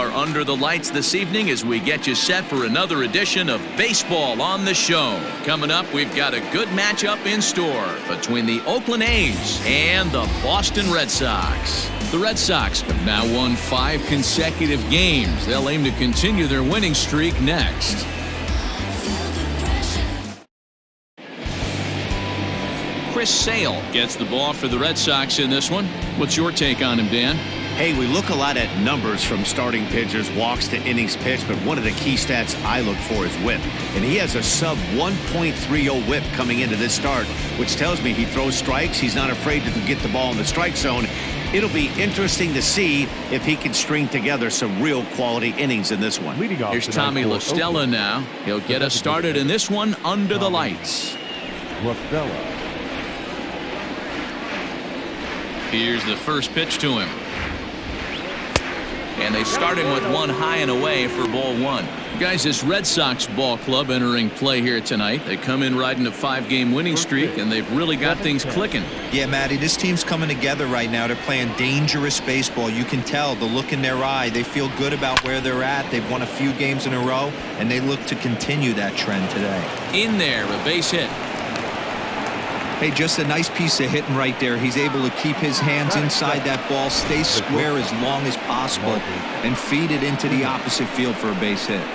are under the lights this evening as we get you set for another edition of Baseball on the Show. Coming up, we've got a good matchup in store between the Oakland A's and the Boston Red Sox. The Red Sox have now won 5 consecutive games. They'll aim to continue their winning streak next. Chris Sale gets the ball for the Red Sox in this one. What's your take on him, Dan? Hey, we look a lot at numbers from starting pitchers, walks to innings pitched, but one of the key stats I look for is whip. And he has a sub 1.30 whip coming into this start, which tells me he throws strikes. He's not afraid to get the ball in the strike zone. It'll be interesting to see if he can string together some real quality innings in this one. Here's Tommy La Stella now. He'll get us started in this one under the lights. Here's the first pitch to him. And they start him with one high and away for ball 1. Guys, this Red Sox ball club entering play here tonight. They come in riding a 5-game winning streak, and they've really got things clicking. Yeah, Matty, this team's coming together right now. They're playing dangerous baseball. You can tell the look in their eye. They feel good about where they're at. They've won a few games in a row, and they look to continue that trend today. In there, a base hit. Hey, just a nice piece of hitting right there. He's able to keep his hands inside that ball, stay square as long as possible, and feed it into the opposite field for a base hit.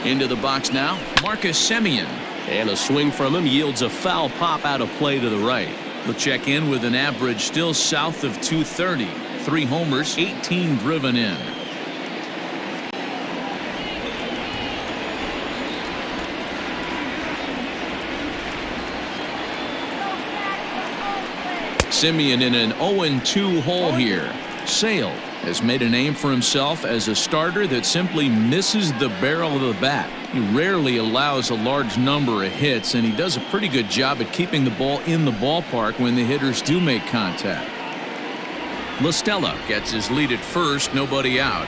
Into the box now, Marcus Semien. And a swing from him yields a foul pop out of play to the right. He'll check in with an average still south of 230. 3 homers, 18 driven in. Semien in an 0-2 hole here. Sale has made a name for himself as a starter that simply misses the barrel of the bat. He rarely allows a large number of hits, and he does a pretty good job at keeping the ball in the ballpark when the hitters do make contact. La Stella gets his lead at first, nobody out.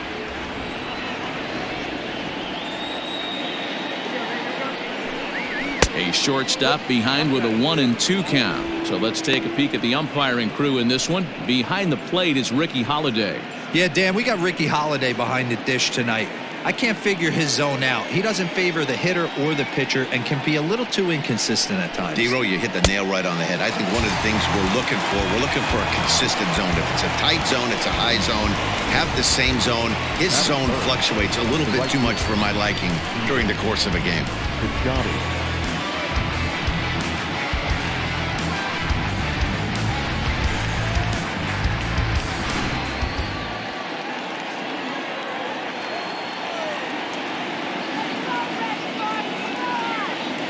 A shortstop behind with a 1-2 count. So let's take a peek at the umpiring crew in this one. Behind the plate is Ricky Holiday. Yeah, Dan, we got Ricky Holiday behind the dish tonight. I can't figure his zone out. He doesn't favor the hitter or the pitcher and can be a little too inconsistent at times. D-Row, you hit the nail right on the head. I think one of the things we're looking for a consistent zone. If it's a tight zone, it's a high zone. Have the same zone. His zone fluctuates a little bit too much for my liking during the course of a game.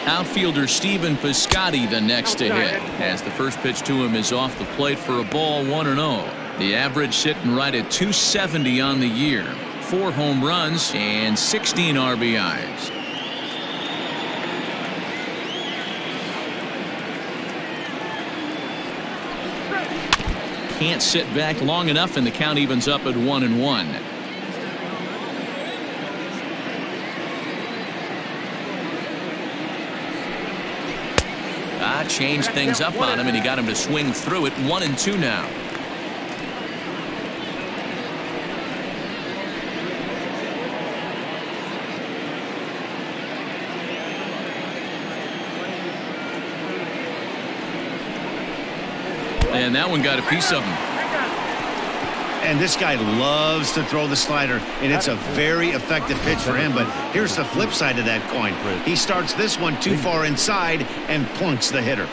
Outfielder Steven Piscotty the next to hit, as the first pitch to him is off the plate for a ball 1-0. The average sitting right at 270 on the year. 4 home runs and 16 RBIs. Can't sit back long enough, and the count evens up at 1-1. Changed things up on him, and he got him to swing through it. 1-2 now. And that one got a piece of him. And this guy loves to throw the slider, and it's a very effective pitch for him. But here's the flip side of that coin. He starts this one too far inside and plunks the hitter.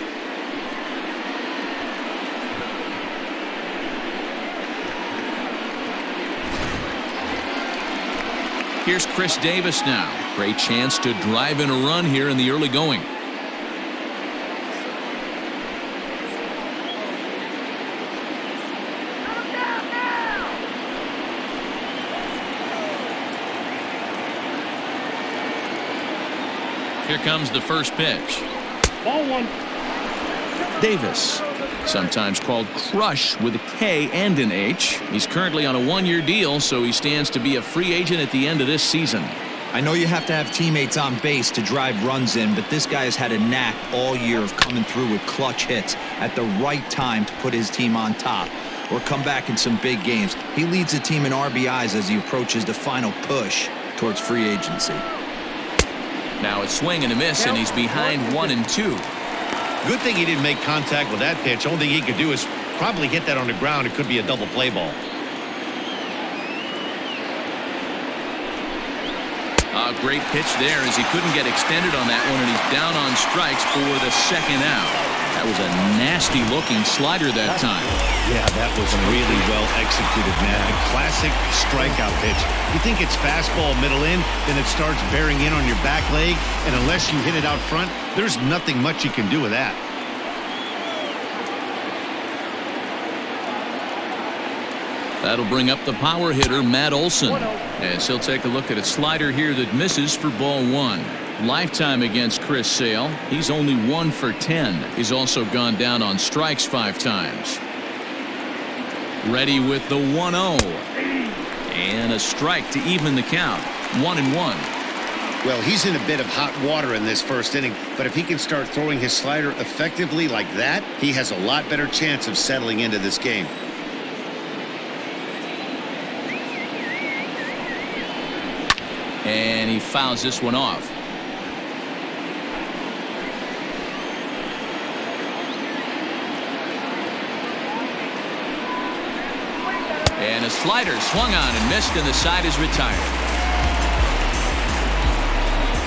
Here's Chris Davis now. Great chance to drive in a run here in the early going. Here comes the first pitch. Ball 1. Davis, sometimes called Crush with a K and an H. He's currently on a 1-year deal, so he stands to be a free agent at the end of this season. I know you have to have teammates on base to drive runs in, but this guy has had a knack all year of coming through with clutch hits at the right time to put his team on top or come back in some big games. He leads the team in RBIs as he approaches the final push towards free agency. Now it's swing and a miss, and he's behind 1-2. Good thing he didn't make contact with that pitch. Only thing he could do is probably hit that on the ground. It could be a double play ball. A great pitch there as he couldn't get extended on that one, and he's down on strikes for the second out. That was a nasty looking slider that time. Yeah, that was really well executed, man. A classic strikeout pitch. You think it's fastball middle in, then it starts bearing in on your back leg, and unless you hit it out front, there's nothing much you can do with that. That'll bring up the power hitter, Matt Olson, as he'll take a look at a slider here that misses for ball 1. Lifetime against Chris Sale. He's only 1 for 10. He's also gone down on strikes 5 times. Ready with the 1-0. And a strike to even the count. 1-1. Well, he's in a bit of hot water in this first inning, but if he can start throwing his slider effectively like that, he has a lot better chance of settling into this game. And he fouls this one off. And a slider swung on and missed, and the side is retired.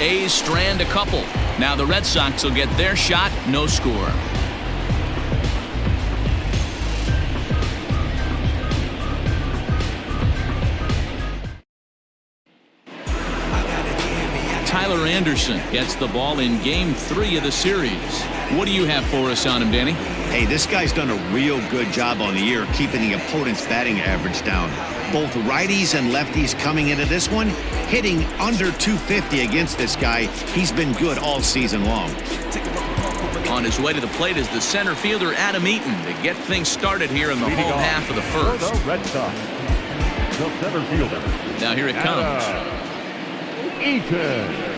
A's strand a couple. Now the Red Sox will get their shot. No score. Tyler Anderson gets the ball in Game 3 of the series. What do you have for us on him, Danny? Hey, this guy's done a real good job on the year keeping the opponent's batting average down. Both righties and lefties coming into this one, hitting under 250 against this guy. He's been good all season long. On his way to the plate is the center fielder, Adam Eaton, to get things started here in the home half of the first. For the Red Sox, the center fielder. Now here it comes. Eaton.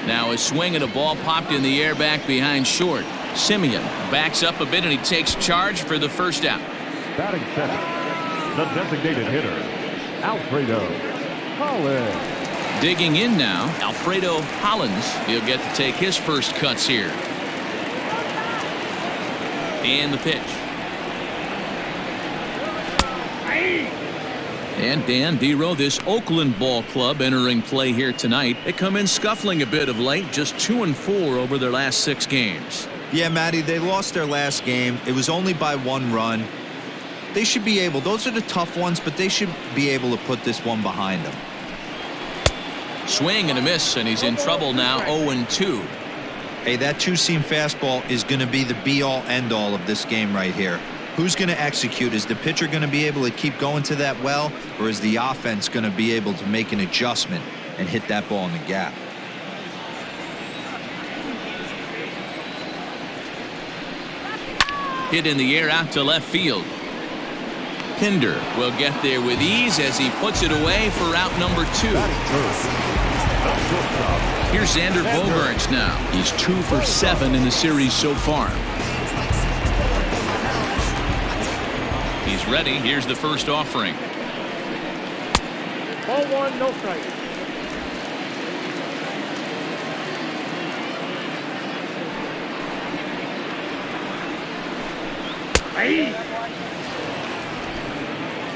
Now a swing and a ball popped in the air back behind short. Simeon backs up a bit and he takes charge for the first out. Batting second, the designated hitter, Alfredo Hollins. Digging in now, Alfredo Hollins. He'll get to take his first cuts here. And the pitch. And Dan Dero, this Oakland ball club entering play here tonight. They come in scuffling a bit of late, just 2-4 over their last 6 games. Yeah, Matty, they lost their last game. It was only by 1 run. They should be able, those are the tough ones, but they should be able to put this one behind them. Swing and a miss, and he's in trouble now, 0-2. Hey, that 2-seam fastball is going to be the be-all, end-all of this game right here. Who's going to execute? Is the pitcher going to be able to keep going to that well, or is the offense going to be able to make an adjustment and hit that ball in the gap? Hit in the air out to left field. Pinder will get there with ease as he puts it away for out number 2. Here's Xander Bogaerts now. He's 2 for 7 in the series so far. He's ready. Here's the first offering. Ball 1, no strike. Hey.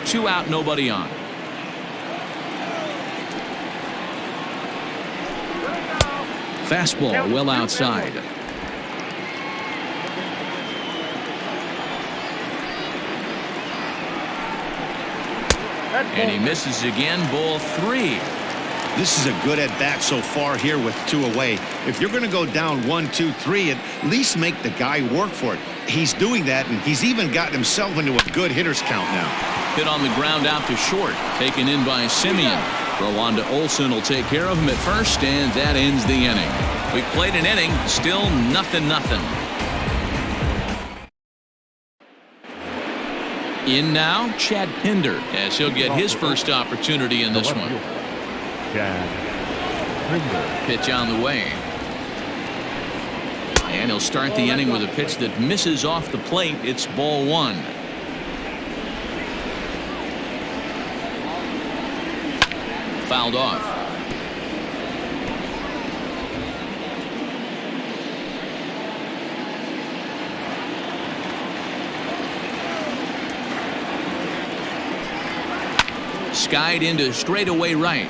2 out, nobody on. Fastball well outside. And he misses again, ball 3. This is a good at-bat so far here with 2 away. If you're going to go down 1, 2, 3, at least make the guy work for it. He's doing that, and he's even gotten himself into a good hitter's count now. Hit on the ground out to short, taken in by Simeon. Throw on to Olson will take care of him at first, and that ends the inning. We've played an inning, still 0-0. In now, Chad Pinder, as he'll get his first opportunity in this one. Pitch on the way. And he'll start the inning with a pitch that misses off the plate. It's ball one. Fouled off. Skied into straightaway right.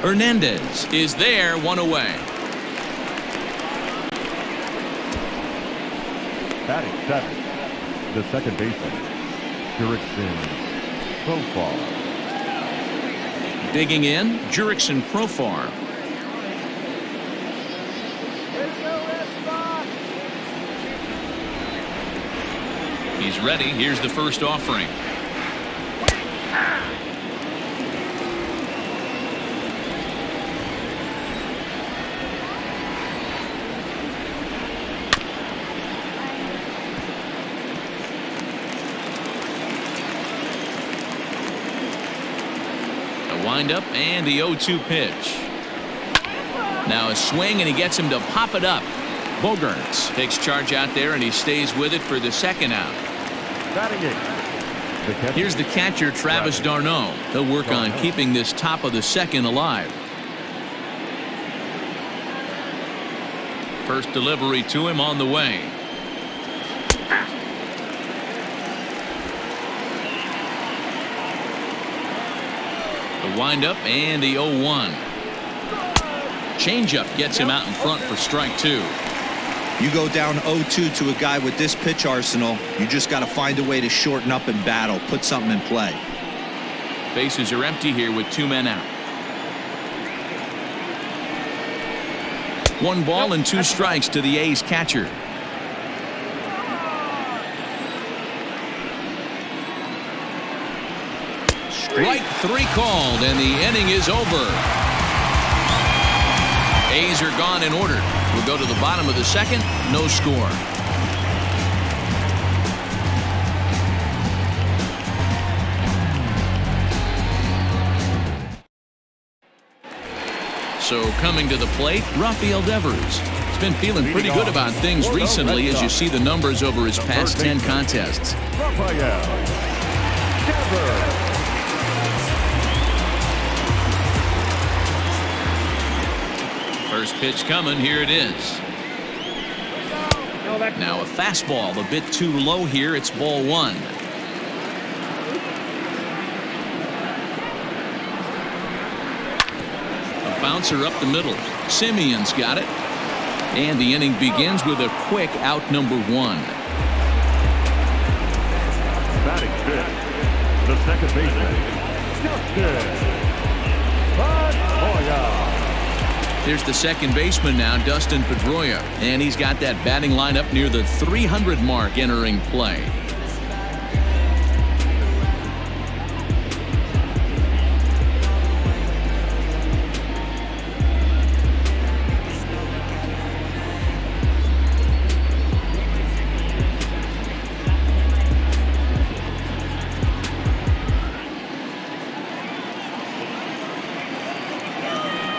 Hernandez is there, one away. Batting seven, the second baseman, Jurickson Profar. Digging in, Jurickson Profar. He's ready. Here's the first offering. Windup and the 0-2 pitch. Now a swing and he gets him to pop it up. Bogaerts takes charge out there and he stays with it for the second out. Here's the catcher Travis d'Arnaud. He'll work on keeping this top of the second alive. First delivery to him on the way. Windup and the 0-1. Changeup gets him out in front for strike two. You go down 0-2 to a guy with this pitch arsenal, you just got to find a way to shorten up and battle, put something in play. Bases are empty here with two men out. One ball and two strikes to the A's catcher. Strike three called, and the inning is over. A's are gone in order. We'll go to the bottom of the second. No score. So coming to the plate, Rafael Devers. He's been feeling pretty good about things recently as you see the numbers over his past 10 contests. Rafael Devers. First pitch coming. Here it is. Now a fastball a bit too low here. It's ball one. A bouncer up the middle. Simeon's got it. And the inning begins with a quick out number one. Batting fifth, the second baseman, Dustin Pedroia. There's the second baseman now, Dustin Pedroia, and he's got that batting lineup near the 300 mark entering play.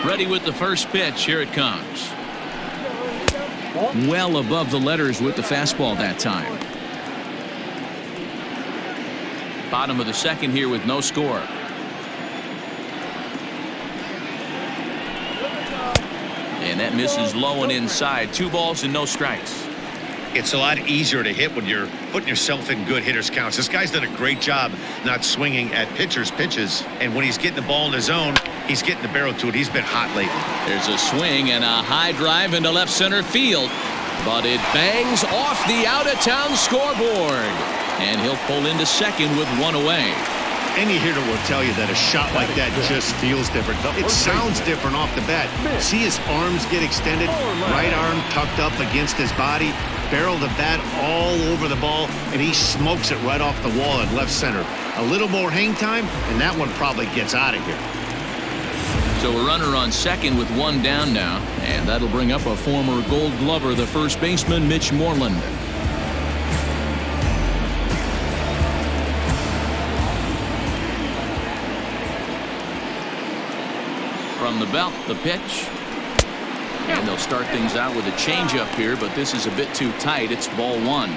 Ready with the first pitch. Here it comes. Well above the letters with the fastball that time. Bottom of the second here with no score. And that misses low and inside. 2 balls and no strikes. It's a lot easier to hit when you're putting yourself in good hitters' counts. This guy's done a great job not swinging at pitchers' pitches. And when he's getting the ball in his zone, he's getting the barrel to it. He's been hot lately. There's a swing and a high drive into left center field. But it bangs off the out-of-town scoreboard. And he'll pull into second with one away. Any hitter will tell you that a shot like that just feels different. It sounds different off the bat. See his arms get extended, right arm tucked up against his body, barrel the bat all over the ball, and he smokes it right off the wall at left center. A little more hang time, and that one probably gets out of here. So a runner on second with one down now, and that'll bring up a former Gold Glover, the first baseman, Mitch Moreland. From the belt, the pitch. And they'll start things out with a changeup here, but this is a bit too tight. It's ball one.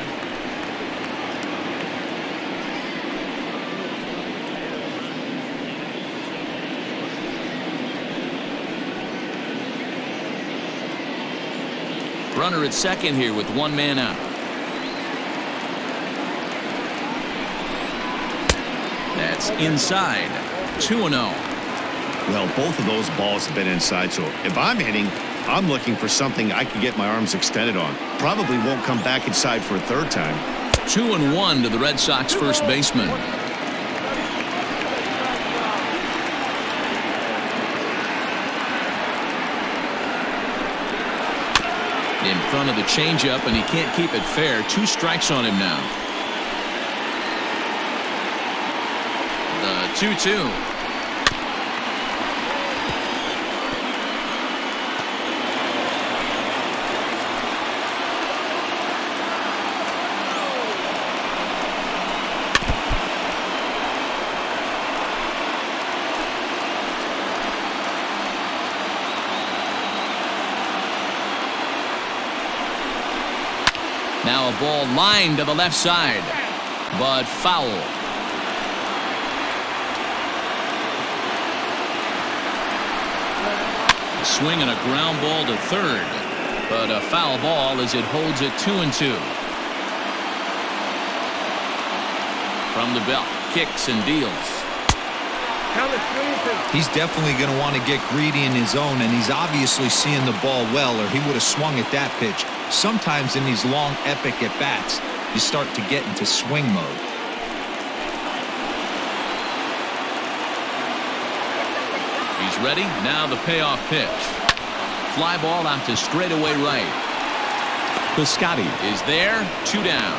Runner at second here with one man out. That's inside. 2-0. Well, both of those balls have been inside, so if I'm hitting, I'm looking for something I can get my arms extended on. Probably won't come back inside for a third time. 2-1 to the Red Sox first baseman. In front of the changeup, and he can't keep it fair. 2 strikes on him now. The 2-2. Now a ball lined to the left side, but foul. A swing and a ground ball to third, but a foul ball as it holds it 2-2. From the belt, kicks and deals. He's definitely going to want to get greedy in his zone, and he's obviously seeing the ball well, or he would have swung at that pitch. Sometimes in these long epic at bats, you start to get into swing mode. He's ready. Now the payoff pitch. Fly ball out to straightaway right. Piscotty is there. 2 down.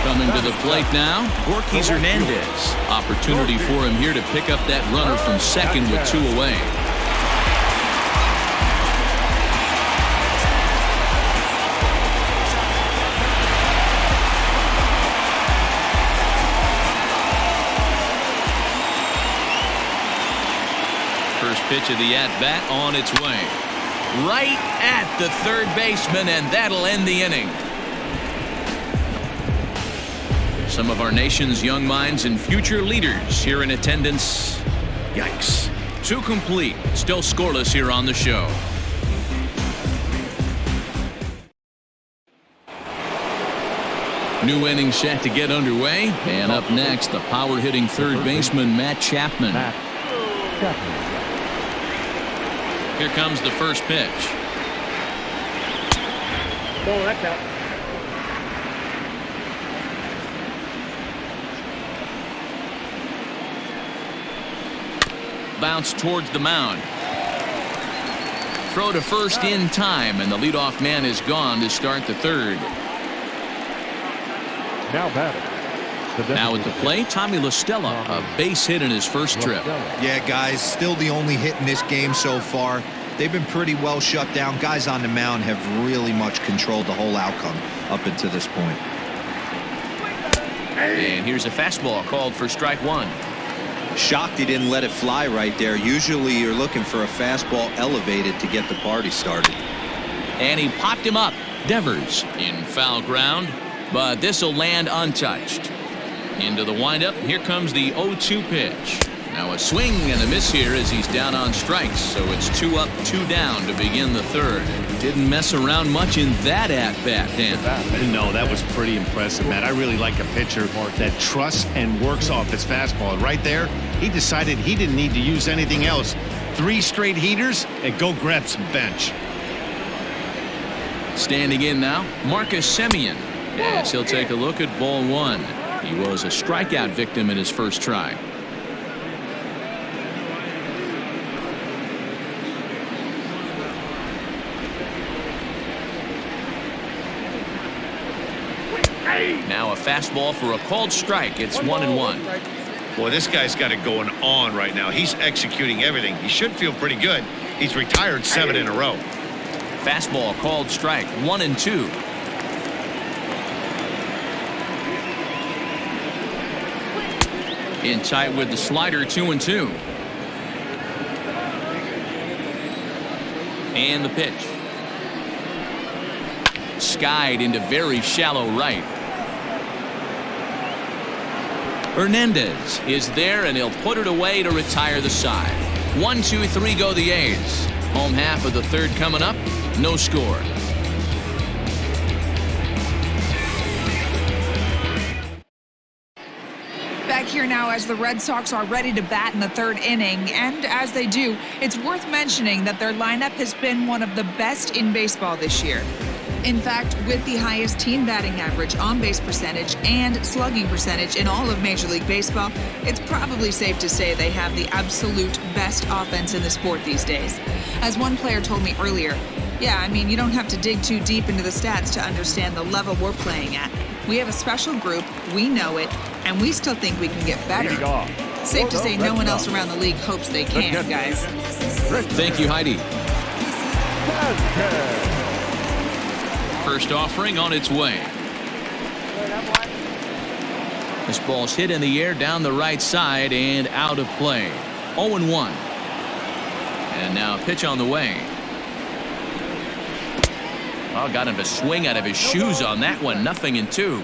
Coming to the plate now, Gorkys Hernandez. Opportunity for him here to pick up that runner from second with 2 away. First pitch of the at-bat on its way. Right at the third baseman, and that'll end the inning. Some of our nation's young minds and future leaders here in attendance. Yikes. 2 complete. Still scoreless here on the show. New inning set to get underway. And up next, the power-hitting third baseman, Matt Chapman. Here comes the first pitch. Oh, that's out. Bounce towards the mound. Throw to first in time, and the leadoff man is gone to start the third. Now batting. Now at the plate, Tommy La Stella, a base hit in his first trip. Yeah, guys, still the only hit in this game so far. They've been pretty well shut down. Guys on the mound have really much controlled the whole outcome up until this point. And here's a fastball called for strike 1. Shocked he didn't let it fly right there. Usually you're looking for a fastball elevated to get the party started. And he popped him up. Devers in foul ground, but this will land untouched. Into the windup. Here comes the 0-2 pitch. Now a swing and a miss here as he's down on strikes. So it's 2 up, 2 down to begin the third. Didn't mess around much in that at-bat, Dan. No, that was pretty impressive, Matt. I really like a pitcher that trusts and works off his fastball. Right there, he decided he didn't need to use anything else. 3 straight heaters and go grab some bench. Standing in now, Marcus Semien. Yes, he'll take a look at ball 1. He was a strikeout victim in his first try. Now a fastball for a called strike. It's 1-1. Boy, this guy's got it going on right now. He's executing everything. He should feel pretty good. He's retired 7 in a row. Fastball called strike. 1-2. In tight with the slider, 2-2. And the pitch. Skied into very shallow right. Hernandez is there, and he'll put it away to retire the side. 1-2-3 go the A's. Home half of the third coming up. No score. Back here now as the Red Sox are ready to bat in the third inning, and as they do, it's worth mentioning that their lineup has been one of the best in baseball this year. In fact, with the highest team batting average, on-base percentage, and slugging percentage in all of Major League Baseball, it's probably safe to say they have the absolute best offense in the sport these days. As one player told me earlier, yeah, I mean, you don't have to dig too deep into the stats to understand the level we're playing at. We have a special group, we know it, and we still think we can get better. Safe to say no one else around the league hopes they can, guys. Thank you, Heidi. First offering on its way. This ball's hit in the air down the right side and out of play. 0-1. And now a pitch on the way. Oh, got him to swing out of his shoes on that one. 0-2.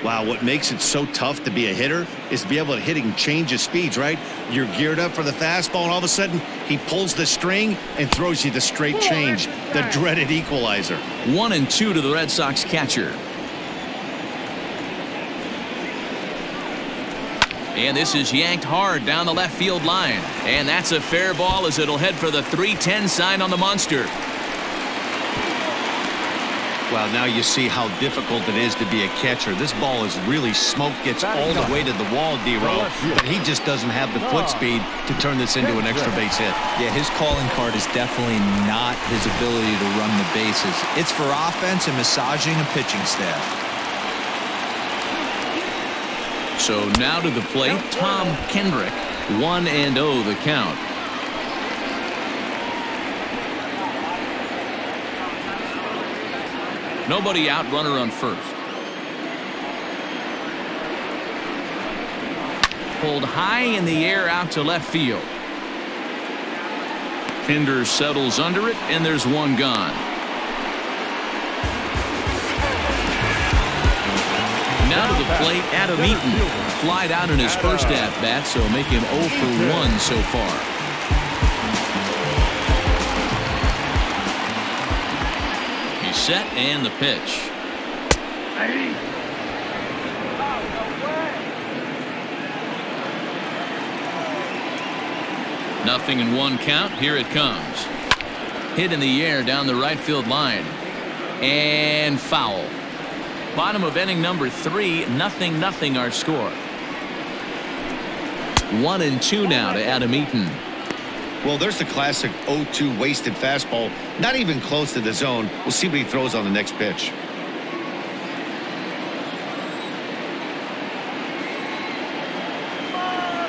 Wow, what makes it so tough to be a hitter is to be able to hit and change his speeds, right? You're geared up for the fastball, and all of a sudden he pulls the string and throws you the straight change, the dreaded equalizer. 1-2 to the Red Sox catcher. And this is yanked hard down the left field line. And that's a fair ball as it'll head for the 3-10 sign on the monster. Well, now you see how difficult it is to be a catcher. This ball is really smoked, gets all the way to the wall, D-Row, but he just doesn't have the foot speed to turn this into an extra base hit. Yeah, his calling card is definitely not his ability to run the bases. It's for offense and massaging a pitching staff. So now to the plate, Tom Kendrick. 1-0 the count. Nobody out, runner on first. Pulled high in the air out to left field. Pinder settles under it, and there's one gone. Now to the plate, Adam Eaton. Flied out in his first at-bat, so make him 0 for 1 so far. Set and the pitch. Nothing in one count. Here it comes. Hit in the air down the right field line. And foul. Bottom of inning number 3. 0-0 our score. 1-2 now to Adam Eaton. Well, there's the classic 0-2 wasted fastball. Not even close to the zone. We'll see what he throws on the next pitch.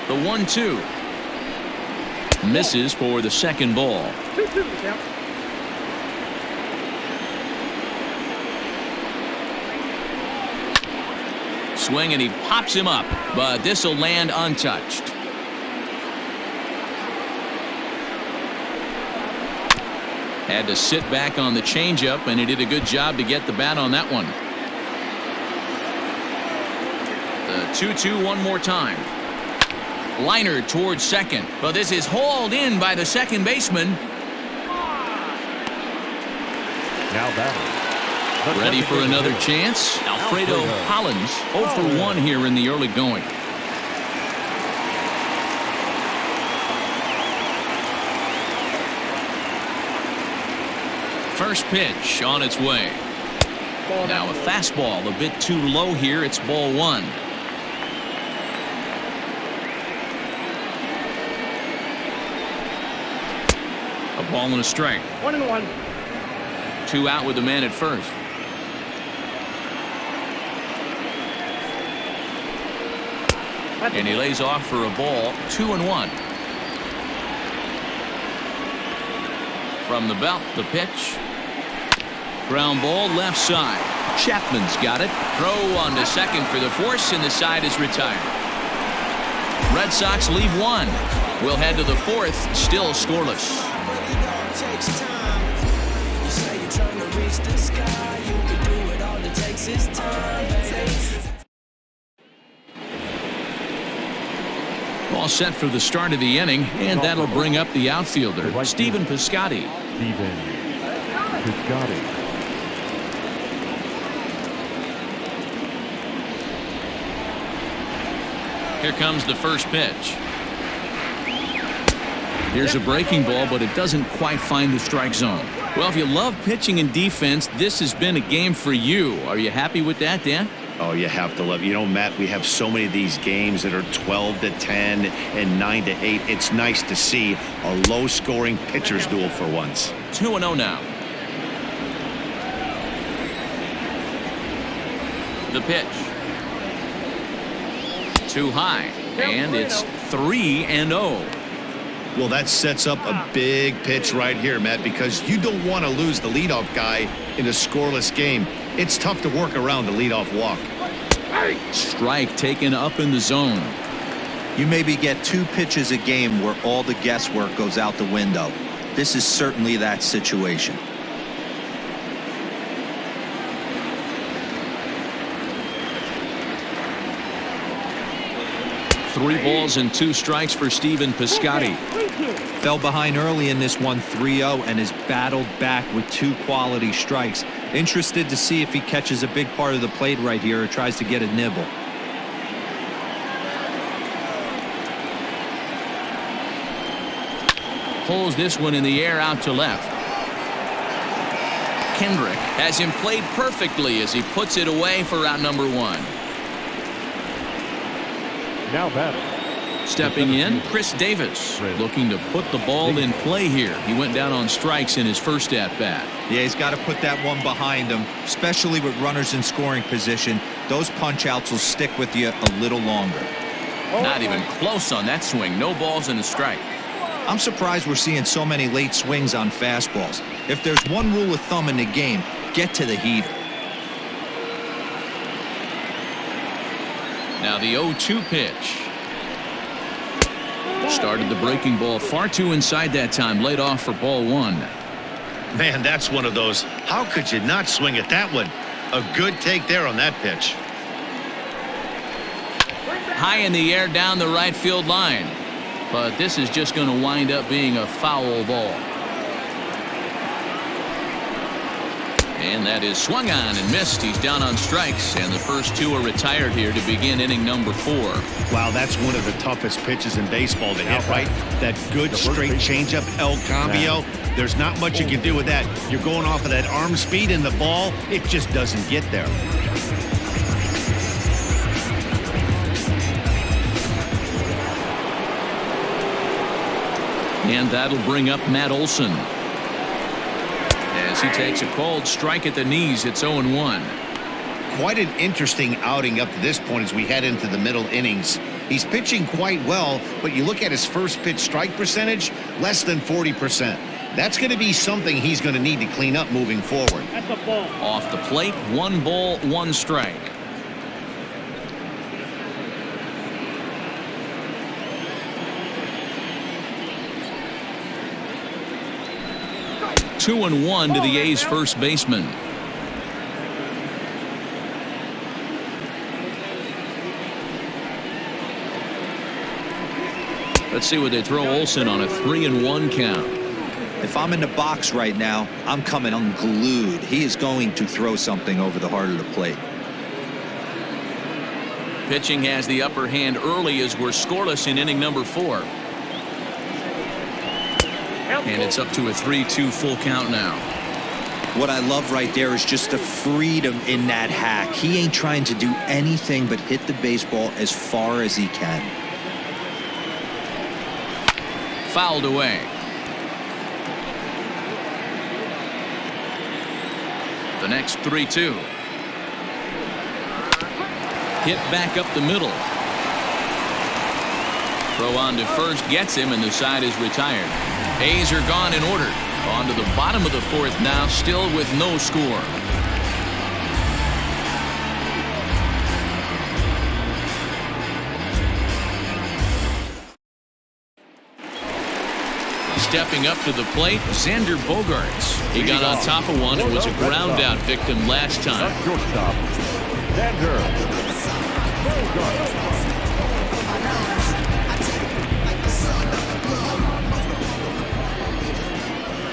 The 1-2. Misses for the second ball. 2-2 count. Swing, and he pops him up, but this will land untouched. Had to sit back on the changeup, and he did a good job to get the bat on that one. The 2-2 one more time. Liner towards second, but this is hauled in by the second baseman. Now batting. Ready for another chance. Alfredo Hollins 0 for 1 here in the early going. First pitch on its way. Now a fastball a bit too low here. It's ball 1. A ball and a strike. 1-1. 2 out with the man at first. And he lays off for a ball. 2-1. From the belt, the pitch. Ground ball left side. Chapman's got it. Throw on to second for the force, and the side is retired. Red Sox leave one. We'll head to the fourth, still scoreless. All set for the start of the inning, and that'll bring up the outfielder, Stephen Piscotty. Stephen Piscotty. Here comes the first pitch. Here's a breaking ball, but it doesn't quite find the strike zone. Well, if you love pitching and defense, this has been a game for you. Are you happy with that, Dan? Oh, you have to love. You know, Matt, we have so many of these games that are 12-10 and 9-8. It's nice to see a low-scoring pitcher's duel for once. 2-0 now. The pitch. Too high, and it's 3-0. Well, that sets up a big pitch right here, Matt, because you don't want to lose the leadoff guy in a scoreless game. It's tough to work around the leadoff walk. Strike taken up in the zone. You maybe get 2 pitches a game where all the guesswork goes out the window. This is certainly that situation. Three balls and 2 strikes for Stephen Piscotty. Fell behind early in this one 3-0 and has battled back with 2 quality strikes. Interested to see if he catches a big part of the plate right here or tries to get a nibble. Pulls this one in the air out to left. Kendrick has him played perfectly as he puts it away for out number 1. Now batting. Stepping in, Chris Davis, looking to put the ball in play here. He went down on strikes in his first at-bat. Yeah, he's got to put that one behind him, especially with runners in scoring position. Those punch-outs will stick with you a little longer. Not even close on that swing. No balls and a strike. I'm surprised we're seeing so many late swings on fastballs. If there's one rule of thumb in the game, get to the heater. Now the 0-2 pitch. Started the breaking ball far too inside that time. Laid off for ball 1. Man, that's one of those. How could you not swing at that one? A good take there on that pitch. High in the air down the right field line. But this is just going to wind up being a foul ball. And that is swung on and missed. He's down on strikes, and the first 2 are retired here to begin inning number 4. Wow, that's one of the toughest pitches in baseball to hit, right? That good straight changeup, El Cambio. There's not much you can do with that. You're going off of that arm speed, and the ball, it just doesn't get there. And that'll bring up Matt Olson. As he takes a cold strike at the knees, it's 0-1. Quite an interesting outing up to this point as we head into the middle innings. He's pitching quite well, but you look at his first pitch strike percentage, less than 40%. That's going to be something he's going to need to clean up moving forward. That's a ball. Off the plate, 1 ball, 1 strike. Two and 1 to the A's first baseman. Let's see what they throw Olson on a 3-1 count. If I'm in the box right now, I'm coming unglued. He is going to throw something over the heart of the plate. Pitching has the upper hand early as we're scoreless in inning number 4. And it's up to a 3-2 full count now. What I love right there is just the freedom in that hack. He ain't trying to do anything but hit the baseball as far as he can. Fouled away. The next 3-2. Hit back up the middle. Throw on to first gets him, and the side is retired. A's are gone in order. On to the bottom of the 4th now, still with no score. Stepping up to the plate, Xander Bogaerts. He got on top of one and was a ground out victim last time. Shortstop, Xander Bogaerts.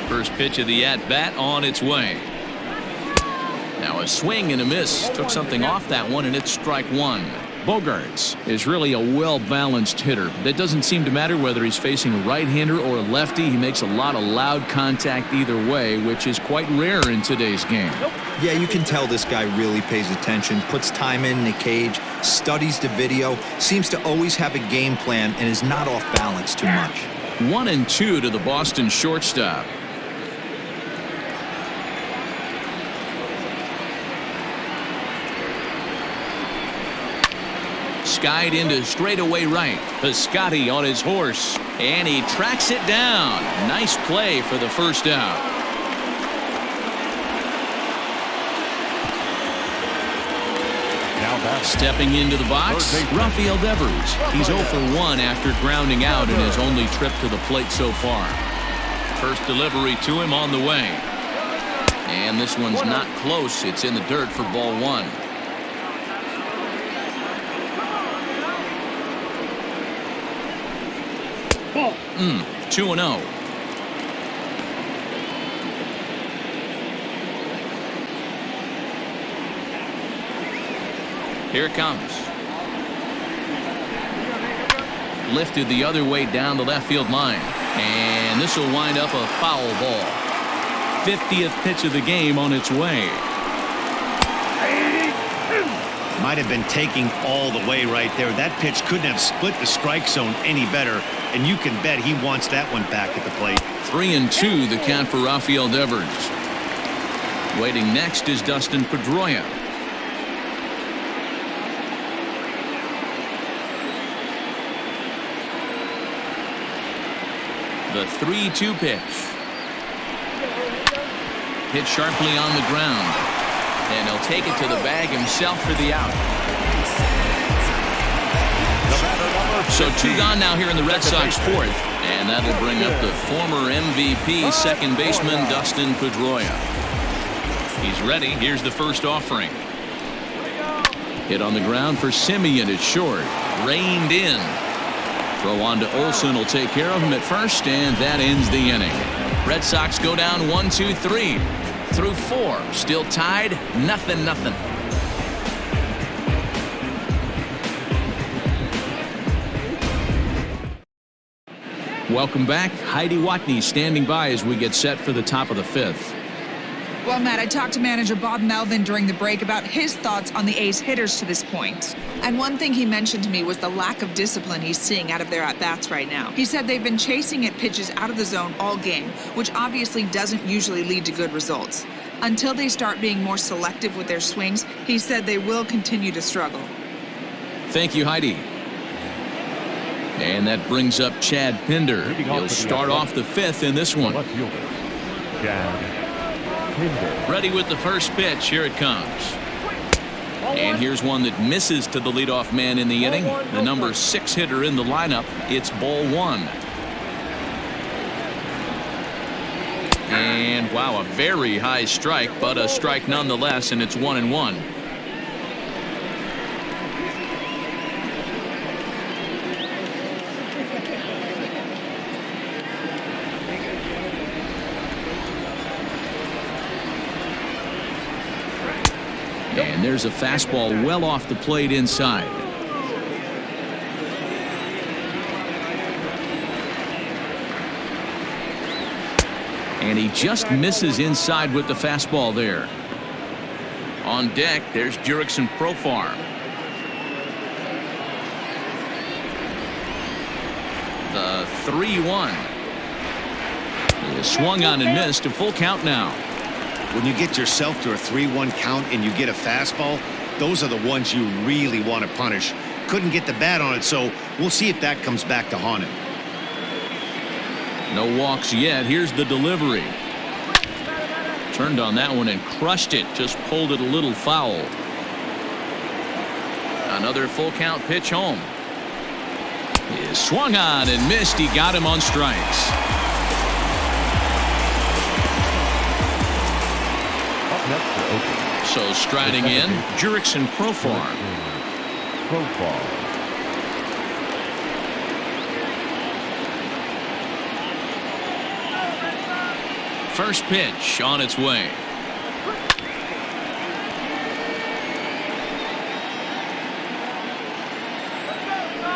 First pitch of the at-bat on its way. Now a swing and a miss. Took something off that one, and it's strike one. Bogaerts is really a well-balanced hitter. That doesn't seem to matter whether he's facing a right-hander or a lefty. He makes a lot of loud contact either way, which is quite rare in today's game. Yeah, you can tell this guy really pays attention, puts time in the cage, studies the video, seems to always have a game plan, and is not off balance too much. 1-2 to the Boston shortstop. Skied into straightaway right. Piscotty on his horse, and he tracks it down. Nice play for the first out. Stepping into the box, Rafael Devers. He's 0 for 1 after grounding out in his only trip to the plate so far. First delivery to him on the way. And this one's not close. It's in the dirt for ball one. 2-0. Here it comes. Lifted the other way down the left field line. And this will wind up a foul ball. 50th pitch of the game on its way. Might have been taking all the way right there. That pitch couldn't have split the strike zone any better, and you can bet he wants that one back at the plate. 3-2 the count for Rafael Devers. Waiting next is Dustin Pedroia. The 3-2 pitch. Hit sharply on the ground. And he'll take it to the bag himself for the out. So 2 gone now here in the Red Sox fourth. And that'll bring up the former MVP second baseman Dustin Pedroia. He's ready. Here's the first offering. Hit on the ground for Simeon. It's short. Reined in. Throw on to Olsen will take care of him at first, and that ends the inning. Red Sox go down 1-2-3 through 4. Still tied, 0-0. Welcome back. Heidi Watney standing by as we get set for the top of the 5th. Well, Matt, I talked to manager Bob Melvin during the break about his thoughts on the A's hitters to this point. And one thing he mentioned to me was the lack of discipline he's seeing out of their at-bats right now. He said they've been chasing at pitches out of the zone all game, which obviously doesn't usually lead to good results. Until they start being more selective with their swings, he said they will continue to struggle. Thank you, Heidi. And that brings up Chad Pinder. He'll start off the 5th in this one. Ready with the first pitch. Here it comes. And here's one that misses to the leadoff man in the inning. The number 6 hitter in the lineup. It's ball 1. And wow, a very high strike, but a strike nonetheless, and it's 1-1. And there's a fastball well off the plate inside. And he just misses inside with the fastball there. On deck, there's Jurickson Profar. The 3-1. He swung on and missed. A full count now. When you get yourself to a 3-1 count and you get a fastball, those are the ones you really want to punish. Couldn't get the bat on it, so we'll see if that comes back to haunt him. No walks yet. Here's the delivery. Turned on that one and crushed it. Just pulled it a little foul. Another full count pitch home. He swung on and missed. He got him on strikes. Next to open. So striding in, Jurickson Profar. Profar. First pitch on its way.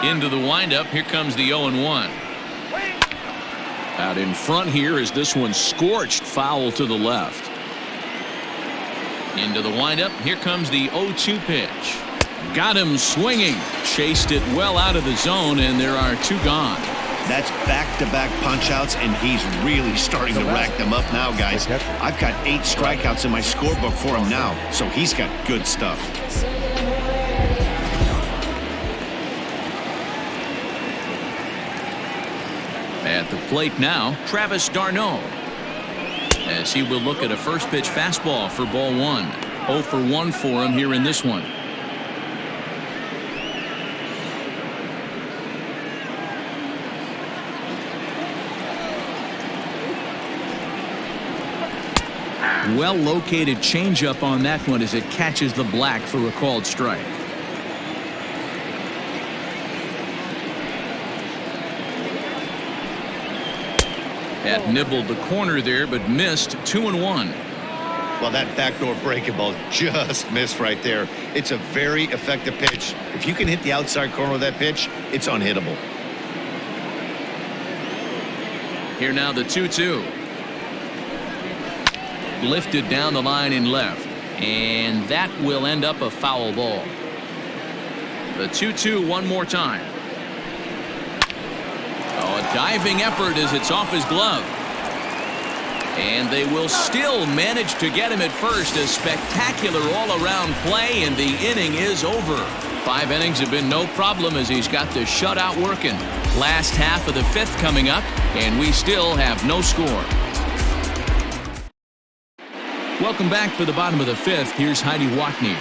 Into the windup. Here comes the 0-1. Out in front here is this one scorched foul to the left. Into the windup. Here comes the 0-2 pitch. Got him swinging. Chased it well out of the zone, and there are two gone. That's back-to-back punch-outs, and he's really starting to rack them up now, guys. I've got 8 strikeouts in my scorebook for him now, so he's got good stuff. At the plate now, Travis d'Arnaud, as he will look at a first pitch fastball for ball 1. 0 for 1 for him here in this one. Well located changeup on that one as it catches the black for a called strike. That nibbled the corner there, but missed. 2-1. Well, that backdoor breaking ball just missed right there. It's a very effective pitch. If you can hit the outside corner of that pitch, it's unhittable. Here now the 2-2. Lifted down the line in left, and that will end up a foul ball. The 2-2 one more time. Oh, a diving effort as it's off his glove. And they will still manage to get him at first. A spectacular all-around play, and the inning is over. 5 innings have been no problem as he's got the shutout working. Last half of the 5th coming up, and we still have no score. Welcome back for the bottom of the 5th. Here's Heidi Watney.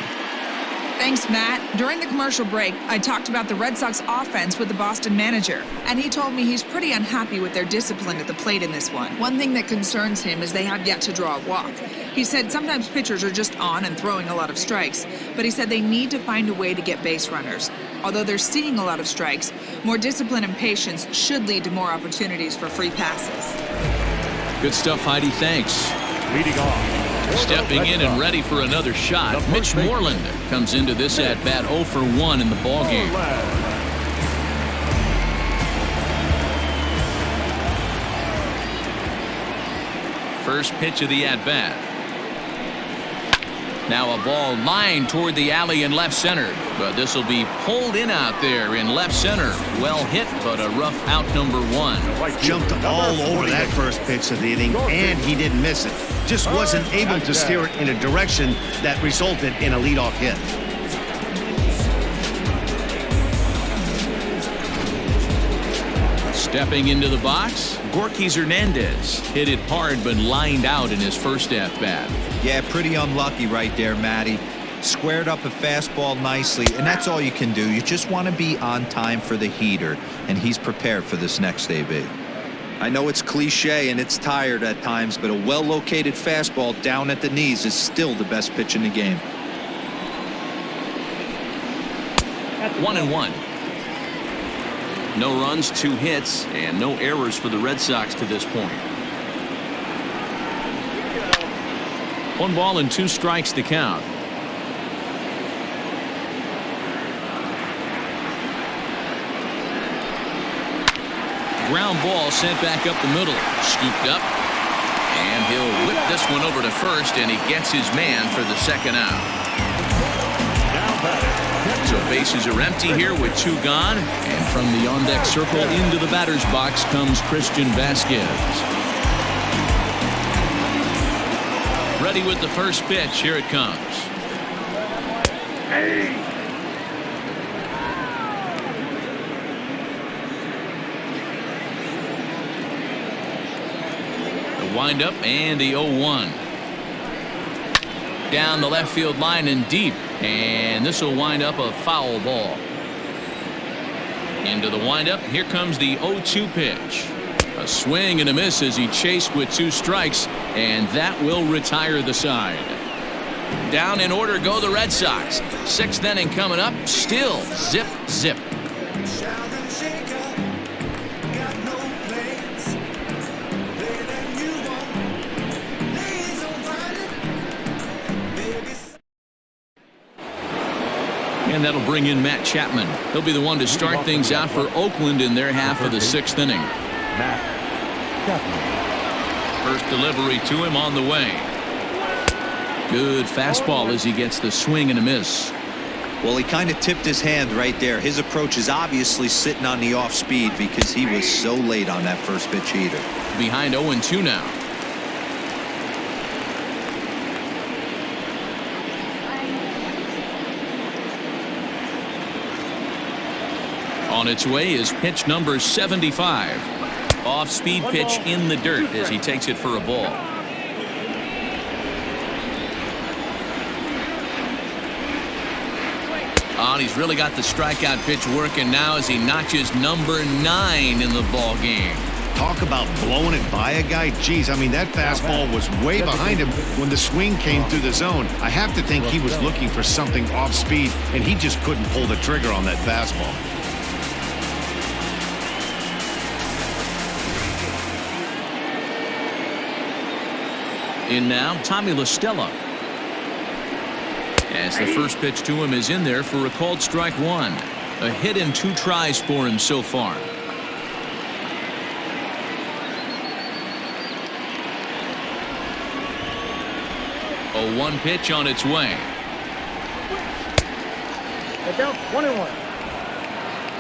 Thanks, Matt. During the commercial break, I talked about the Red Sox offense with the Boston manager, and he told me he's pretty unhappy with their discipline at the plate in this one. One thing that concerns him is they have yet to draw a walk. He said sometimes pitchers are just on and throwing a lot of strikes, but he said they need to find a way to get base runners. Although they're seeing a lot of strikes, more discipline and patience should lead to more opportunities for free passes. Good stuff, Heidi. Thanks. Leading off. Stepping in and ready for another shot, Mitch Moreland comes into this at-bat 0 for 1 in the ballgame. First pitch of the at-bat. Now a ball lined toward the alley in left center, but this will be pulled in out there in left center. Well hit, but a rough out number 1. Jumped all over that first pitch of the inning, and he didn't miss it. Just wasn't able to steer it in a direction that resulted in a leadoff hit. Stepping into the box, Gorky Hernandez hit it hard but lined out in his first at-bat. Yeah, pretty unlucky right there, Matty. Squared up a fastball nicely, and that's all you can do. You just want to be on time for the heater, and he's prepared for this next AB. I know it's cliche and it's tired at times, but a well-located fastball down at the knees is still the best pitch in the game. 1-1. No runs, 2 hits, and no errors for the Red Sox to this point. 1 ball and 2 strikes to count. Ground ball sent back up the middle. Scooped up. And he'll whip this one over to first, and he gets his man for the second out. So bases are empty here with 2 gone. And from the on-deck circle into the batter's box comes Christian Vasquez. Ready with the first pitch. Here it comes. Wind up and the 0-1 down the left field line and deep, and this will wind up a foul ball. Into the windup. Here comes the 0-2 pitch. A swing and a miss as he chased with 2 strikes, and that will retire the side. Down in order go the Red Sox. 6th inning coming up. Still zip, zip. And that'll bring in Matt Chapman. He'll be the one to start things out for Oakland in their half of the 6th inning. Matt Chapman. First delivery to him on the way. Good fastball as he gets the swing and a miss. Well, he kind of tipped his hand right there. His approach is obviously sitting on the off speed because he was so late on that first pitch either. Behind 0-2 now. On its way is pitch number 75. Off-speed pitch in the dirt as he takes it for a ball. Oh, he's really got the strikeout pitch working now as he notches number 9 in the ball game. Talk about blowing it by a guy. Geez, I mean, that fastball was way behind him when the swing came through the zone. I have to think he was looking for something off speed, and he just couldn't pull the trigger on that fastball. In now, Tommy La Stella. As the first pitch to him is in there for a called strike 1. A hit and 2 tries for him so far. A 1 pitch on its way. Down 1-1.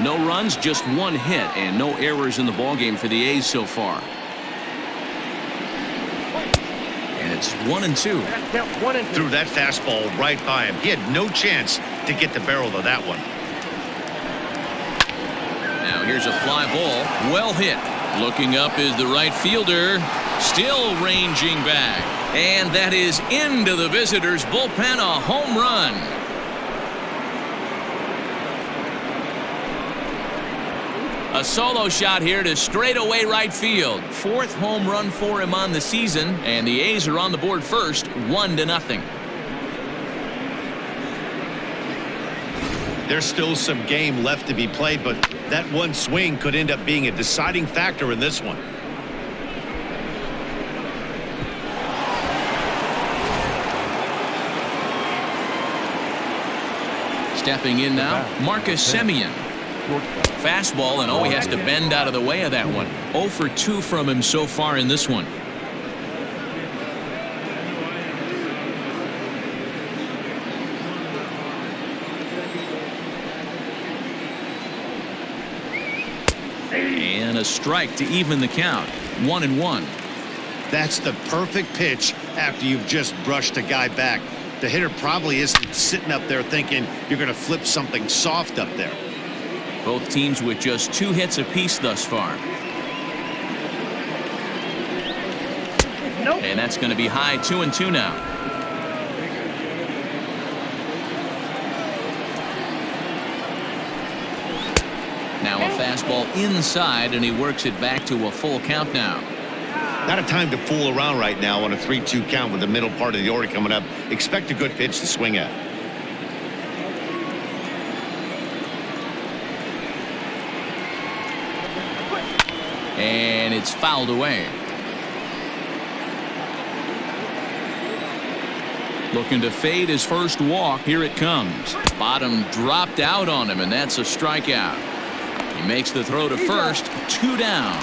No runs, just 1 hit, and no errors in the ballgame for the A's so far. And it's 1-2. Count 1-2. Threw that fastball right by him. He had no chance to get the barrel of that one. Now here's a fly ball. Well hit. Looking up is the right fielder. Still ranging back. And that is into the visitors' bullpen. A home run. A solo shot here to straightaway right field. 4th home run for him on the season, and the A's are on the board first, 1-0. There's still some game left to be played, but that one swing could end up being a deciding factor in this one. Stepping in now, Marcus Semien. Fastball, and he has to bend out of the way of that one. 0 for 2 from him so far in this one. And a strike to even the count. 1-1. That's the perfect pitch after you've just brushed a guy back. The hitter probably isn't sitting up there thinking you're going to flip something soft up there. Both teams with just 2 hits apiece thus far. Nope. And that's going to be high. 2-2 now. Now a fastball inside, and he works it back to a full count now. Not a time to fool around right now on a 3-2 count with the middle part of the order coming up. Expect a good pitch to swing at. And it's fouled away. Looking to fade his first walk. Here it comes. Bottom dropped out on him, and that's a strikeout. He makes the throw to first. 2 down.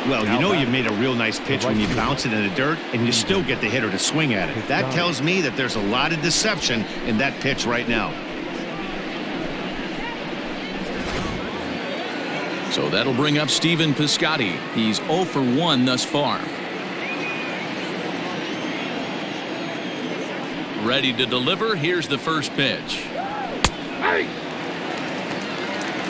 Well, you know you've made a real nice pitch when you bounce it in the dirt and you still get the hitter to swing at it. That tells me that there's a lot of deception in that pitch right now. So that'll bring up Stephen Piscotty. He's 0 for 1 thus far. Ready to deliver. Here's the first pitch.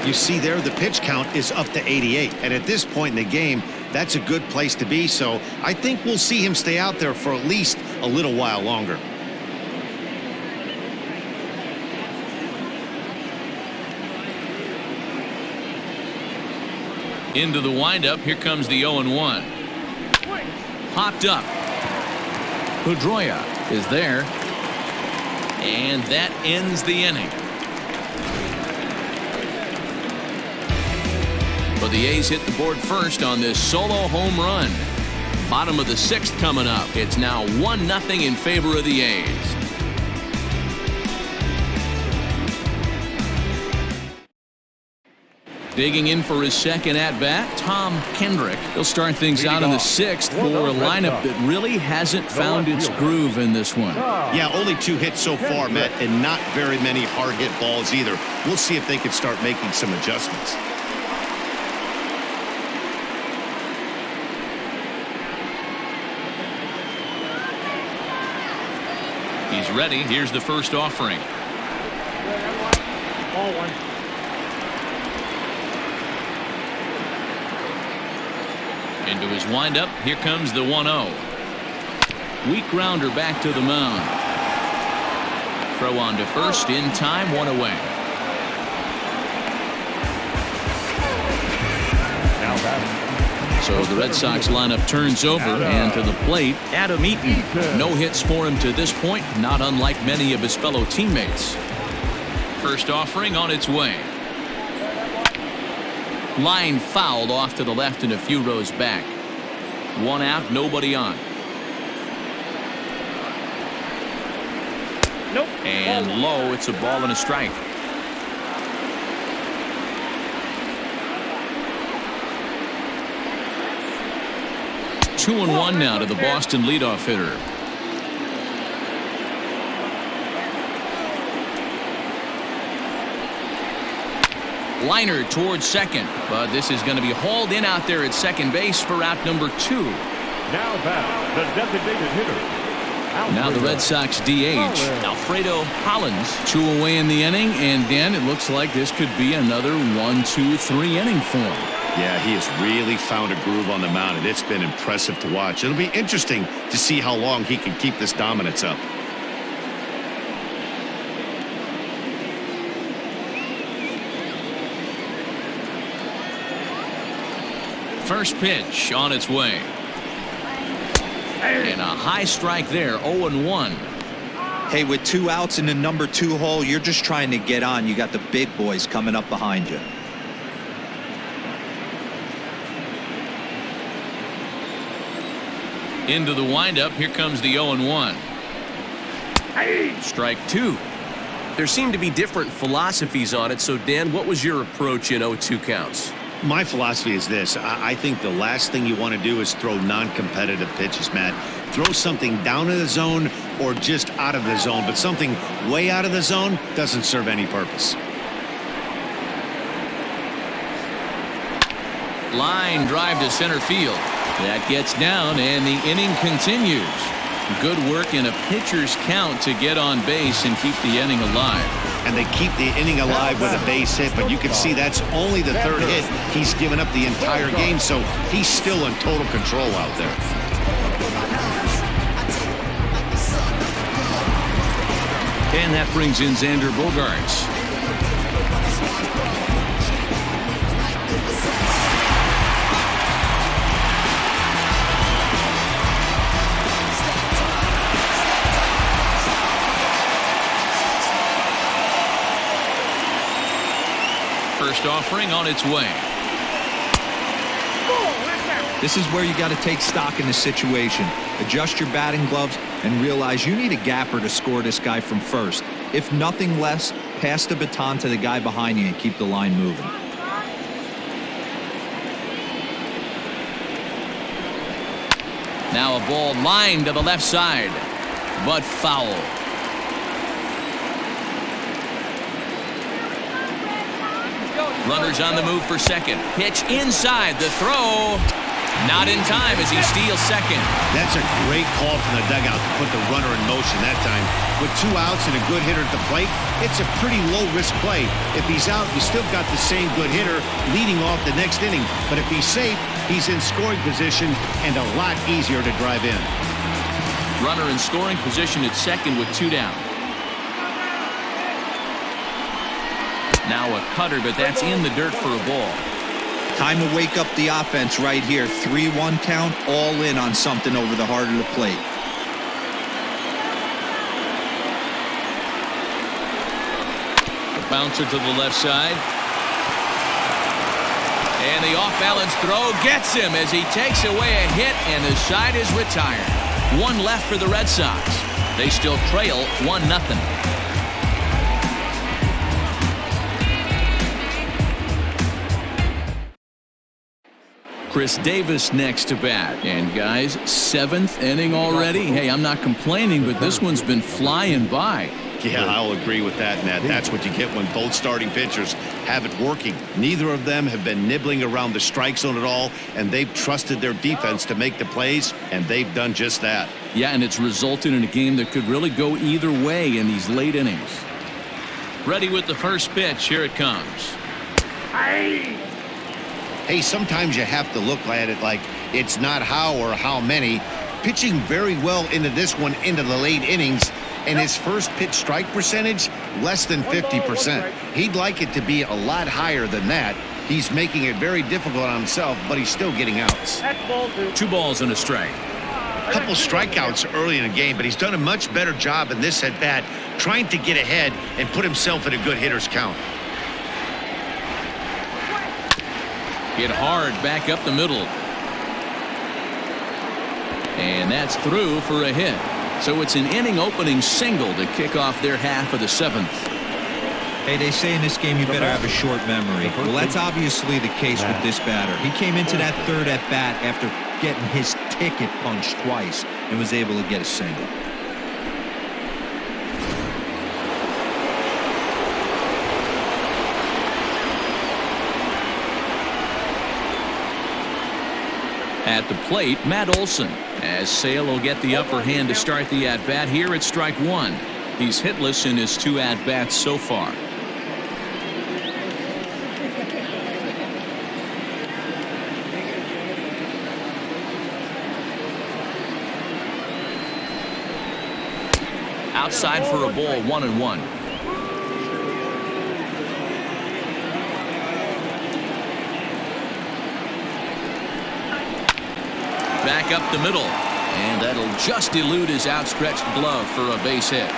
You see there, the pitch count is up to 88. And at this point in the game, that's a good place to be. So I think we'll see him stay out there for at least a little while longer. Into the windup. Here comes the 0-1. Popped up. Pedroia is there. And that ends the inning. But the A's hit the board first on this solo home run. Bottom of the 6th coming up. It's now 1-0 in favor of the A's. Digging in for his second at-bat, Tom Kendrick. He'll start things out in the 6th for a lineup that really hasn't found its groove in this one. Yeah, only 2 hits so far, Matt, and not very many hard hit balls either. We'll see if they can start making some adjustments. He's ready. Here's the first offering. Ball 1. Into his windup. Here comes the 1-0. Weak grounder back to the mound. Throw on to first in time, 1 away. Now batting. So the Red Sox lineup turns over, and to the plate, Adam Eaton. No hits for him to this point, not unlike many of his fellow teammates. First offering on its way. Line fouled off to the left and a few rows back. 1 out, nobody on. Nope. And low, it's a ball and a strike. Two and 1 now to the Boston leadoff hitter. Liner towards second, but this is going to be hauled in out there at second base for out number 2. Now back, the designated hitter. Now the Red Sox DH, Alfredo Hollins. 2 away in the inning, and Dan, it looks like this could be another 1-2-3 inning for him. Yeah, he has really found a groove on the mound, and it's been impressive to watch. It'll be interesting to see how long he can keep this dominance up. First pitch on its way. And a high strike there, 0-1. Hey, with 2 outs in the number 2 hole, you're just trying to get on. You got the big boys coming up behind you. Into the windup, here comes the 0-1. Strike 2. There seem to be different philosophies on it, so Dan, what was your approach in 0-2 counts? My philosophy is this. I think the last thing you want to do is throw non-competitive pitches, Matt. Throw something down in the zone or just out of the zone, but something way out of the zone doesn't serve any purpose. Line drive to center field. That gets down, and the inning continues. Good work in a pitcher's count to get on base and keep the inning alive. And they keep the inning alive with a base hit, but you can see that's only the 3rd hit. He's given up the entire game, so he's still in total control out there. And that brings in Xander Bogaerts. First offering on its way. This is where you got to take stock in the situation. Adjust your batting gloves and realize you need a gapper to score this guy from first. If nothing less, pass the baton to the guy behind you and keep the line moving. Now a ball lined to the left side, but foul. Runners on the move for second. Pitch inside. The throw. Not in time as he steals second. That's a great call from the dugout to put the runner in motion that time. With 2 outs and a good hitter at the plate, it's a pretty low-risk play. If he's out, you still got the same good hitter leading off the next inning. But if he's safe, he's in scoring position and a lot easier to drive in. Runner in scoring position at second with 2 down. Now a cutter, but that's in the dirt for a ball. Time to wake up the offense right here. 3-1 count, all in on something over the heart of the plate. Bouncer to the left side. And the off-balance throw gets him as he takes away a hit, and the side is retired. One left for the Red Sox. They still trail 1-0. Chris Davis next to bat. And guys, 7th inning already. Hey, I'm not complaining, but this one's been flying by. Yeah, I'll agree with that, Ned. That's what you get when both starting pitchers have it working. Neither of them have been nibbling around the strike zone at all, and they've trusted their defense to make the plays, and they've done just that. Yeah, and it's resulted in a game that could really go either way in these late innings. Ready with the first pitch. Here it comes. Hey, sometimes you have to look at it like it's not how or how many. Pitching very well into this one into the late innings, and his first pitch strike percentage less than 50%. He'd like it to be a lot higher than that. He's making it very difficult on himself, but he's still getting outs. 2 balls and a strike. A couple strikeouts early in the game, but he's done a much better job in this at bat trying to get ahead and put himself in a good hitter's count. Hit hard back up the middle. And that's through for a hit. So it's an inning opening single to kick off their half of the 7th. Hey, they say in this game you better have a short memory. Well, that's obviously the case with this batter. He came into that third at bat after getting his ticket punched twice and was able to get a single. At the plate, Matt Olson, as Sale will get the upper hand to start the at-bat here at strike 1. He's hitless in his 2 at-bats so far. Outside for a ball, 1-1. Back up the middle, and that'll just elude his outstretched glove for a base hit.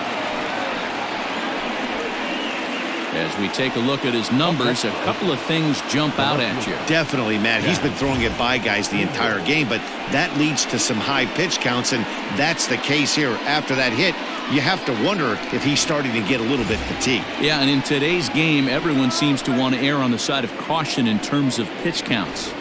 As we take a look at his numbers, a couple of things jump out at you. Definitely, Matt. He's been throwing it by guys the entire game, but that leads to some high pitch counts, and that's the case here. After that hit, you have to wonder if he's starting to get a little bit fatigued. Yeah, and in today's game, everyone seems to want to err on the side of caution in terms of pitch counts.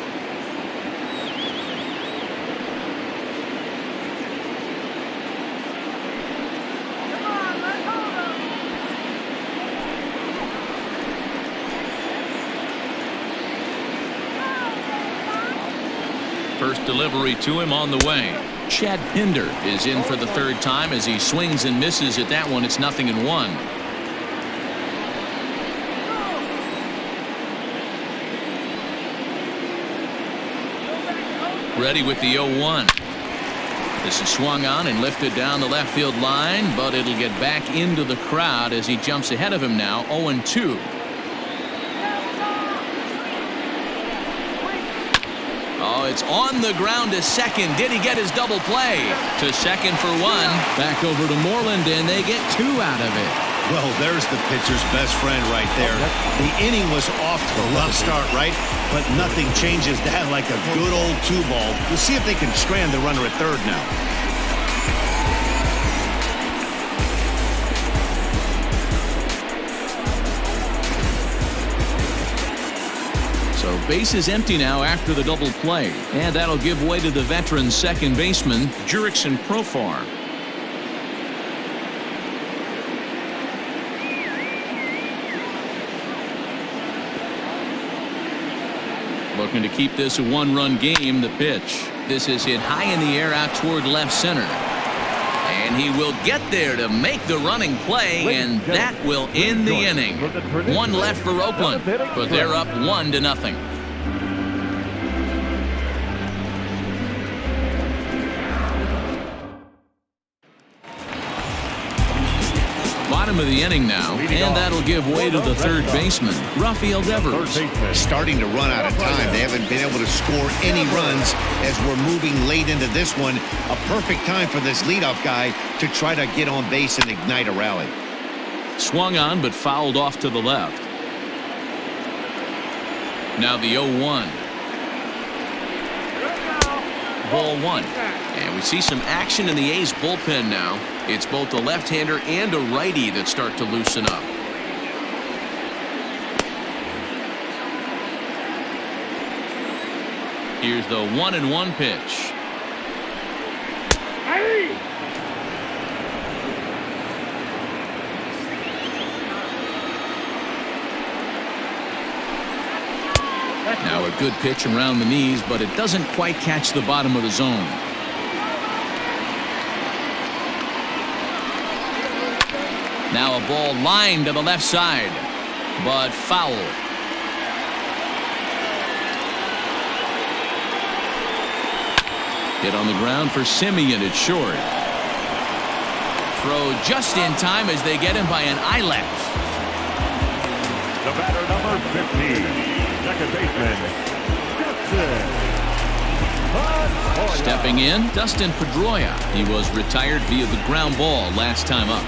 First delivery to him on the way. Chad Pinder is in for the 3rd time as he swings and misses at that one. It's 0-1. Ready with the 0-1. This is swung on and lifted down the left field line, but it'll get back into the crowd as he jumps ahead of him now. 0-2. Oh, it's on the ground to second. Did he get his double play? To second for 1. Back over to Moreland, and they get 2 out of it. Well, there's the pitcher's best friend right there. The inning was off to a rough start, right? But nothing changes that like a good old 2-ball. We'll see if they can strand the runner at third now. So base is empty now after the double play, and that'll give way to the veteran second baseman, Jurickson Profar. Looking to keep this a 1-run game. The pitch. This is hit high in the air out toward left center. And he will get there to make the running play, and that will end the inning. 1 left for Oakland, but they're up 1-0. Bottom of the inning now, and that'll give way to the 3rd baseman, Rafael Devers. Starting to run out of time. They haven't been able to score any runs as we're moving late into this one. A perfect time for this leadoff guy to try to get on base and ignite a rally. Swung on but fouled off to the left. Now the 0-1. Ball one. And we see some action in the A's bullpen now. It's both a left-hander and a righty that start to loosen up. Here's the 1-1 pitch. Now a good pitch around the knees, but it doesn't quite catch the bottom of the zone. Now a ball lined to the left side, but foul. Hit on the ground for Simeon. It's short. Throw just in time as they get him by an eye length. The batter, number 50, second baseman, Dustin. Stepping in, Dustin Pedroia. He was retired via the ground ball last time up.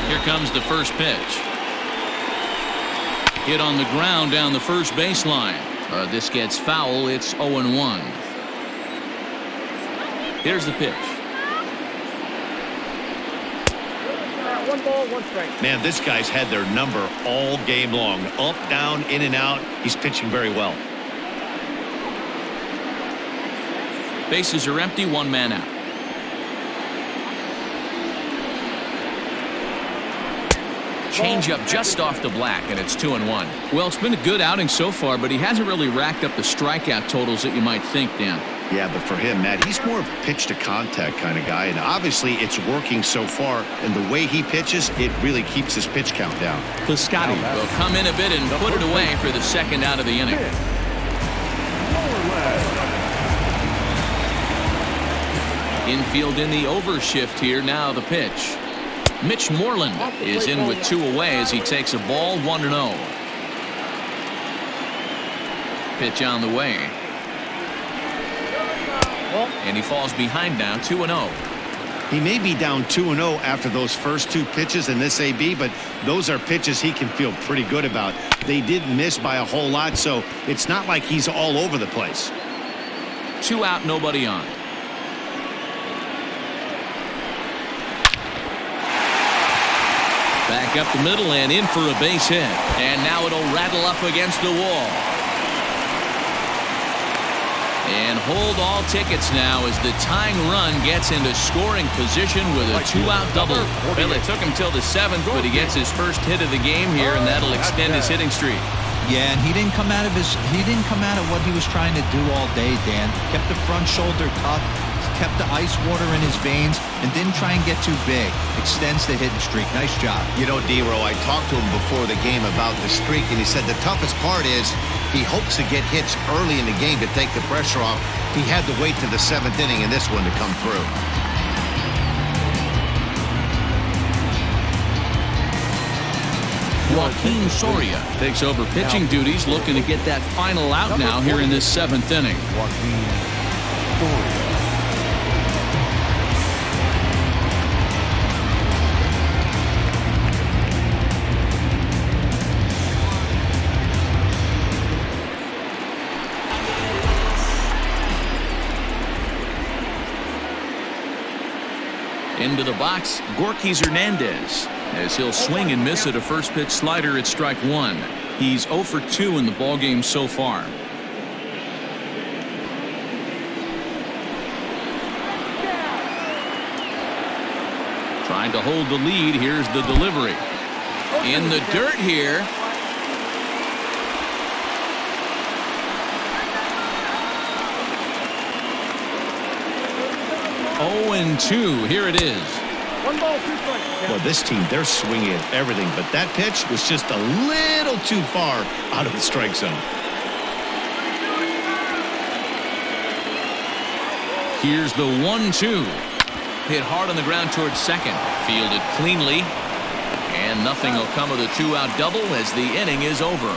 Here comes the first pitch. Hit on the ground down the first baseline. This gets foul. It's 0-1. Here's the pitch. 1 ball, 1 strike. Man, this guy's had their number all game long. Up, down, in and out. He's pitching very well. Bases are empty. 1 man out. Changeup just off the black, and it's 2-1. Well, it's been a good outing so far, but he hasn't really racked up the strikeout totals that you might think, Dan. Yeah, but for him, Matt, he's more of a pitch-to-contact kind of guy, and obviously it's working so far, and the way he pitches, it really keeps his pitch count down. Piscotty will come in a bit and put it away for the second out of the inning. Infield in the overshift here. Now the pitch. Mitch Moreland is in with 2 away as he takes a ball 1-0. Pitch on the way. And he falls behind now 2-0. He may be down 2-0 after those first 2 pitches in this AB, but those are pitches he can feel pretty good about. They did miss by a whole lot, so it's not like he's all over the place. 2 out, nobody on. Back up the middle and in for a base hit. And now it'll rattle up against the wall. And hold all tickets now as the tying run gets into scoring position with a 2-out double. Well, it took him till the 7th, but he gets his first hit of the game here, and that'll extend his hitting streak. Yeah, and he didn't come out of what he was trying to do all day, Dan. Kept the front shoulder tough, kept the ice water in his veins, and didn't try and get too big. Extends the hitting streak. Nice job. You know, D-Row, I talked to him before the game about the streak, and he said the toughest part is he hopes to get hits early in the game to take the pressure off. He had to wait to the 7th inning in this one to come through. Joaquin Soria takes over pitching duties, looking to get that final out now here in this 7th inning. Into the box, Gorkys Hernandez, as he'll swing and miss at a first pitch slider at strike 1. He's 0 for 2 in the ballgame so far. Trying to hold the lead. Here's the delivery. In the dirt here. And 2. Here it is. 1 ball, 2 strikes. Well, this team, they're swinging at everything, but that pitch was just a little too far out of the strike zone. Here's the 1-2. Hit hard on the ground towards second. Fielded cleanly. And nothing will come of the 2-out double as the inning is over.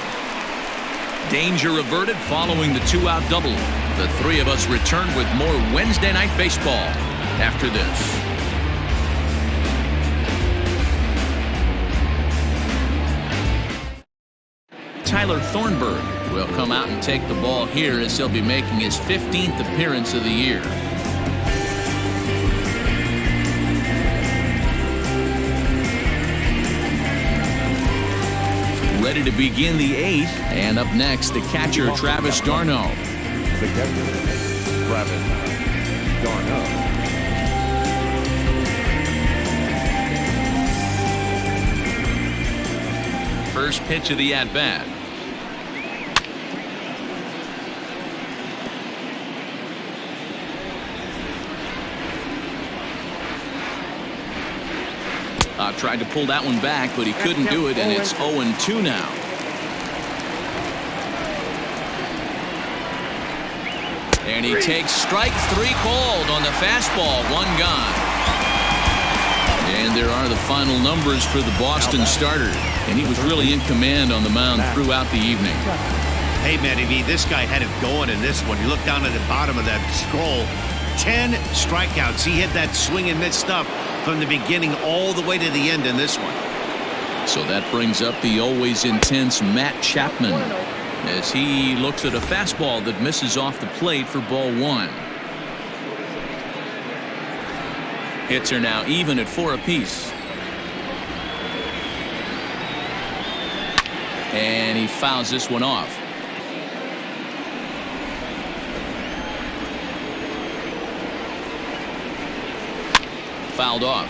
Danger averted following the 2-out double. The 3 of us return with more Wednesday Night Baseball after this. Tyler Thornburg will come out and take the ball here as he'll be making his 15th appearance of the year. Ready to begin the 8th, and up next, the catcher Travis d'Arnaud. The catcher, Travis d'Arnaud. First pitch of the at-bat. Tried to pull that one back, but he couldn't do it, and it's 0-2 now. And he takes strike 3 called on the fastball, 1 gone. And there are the final numbers for the Boston starter, and he was really in command on the mound throughout the evening. Hey, Matty V, this guy had it going in this one. You look down at the bottom of that scroll, 10 strikeouts. He hit that swing and miss stuff from the beginning all the way to the end in this one. So that brings up the always intense Matt Chapman as he looks at a fastball that misses off the plate for ball 1. Hits are now even at 4 apiece. And he fouls this one off. Fouled off.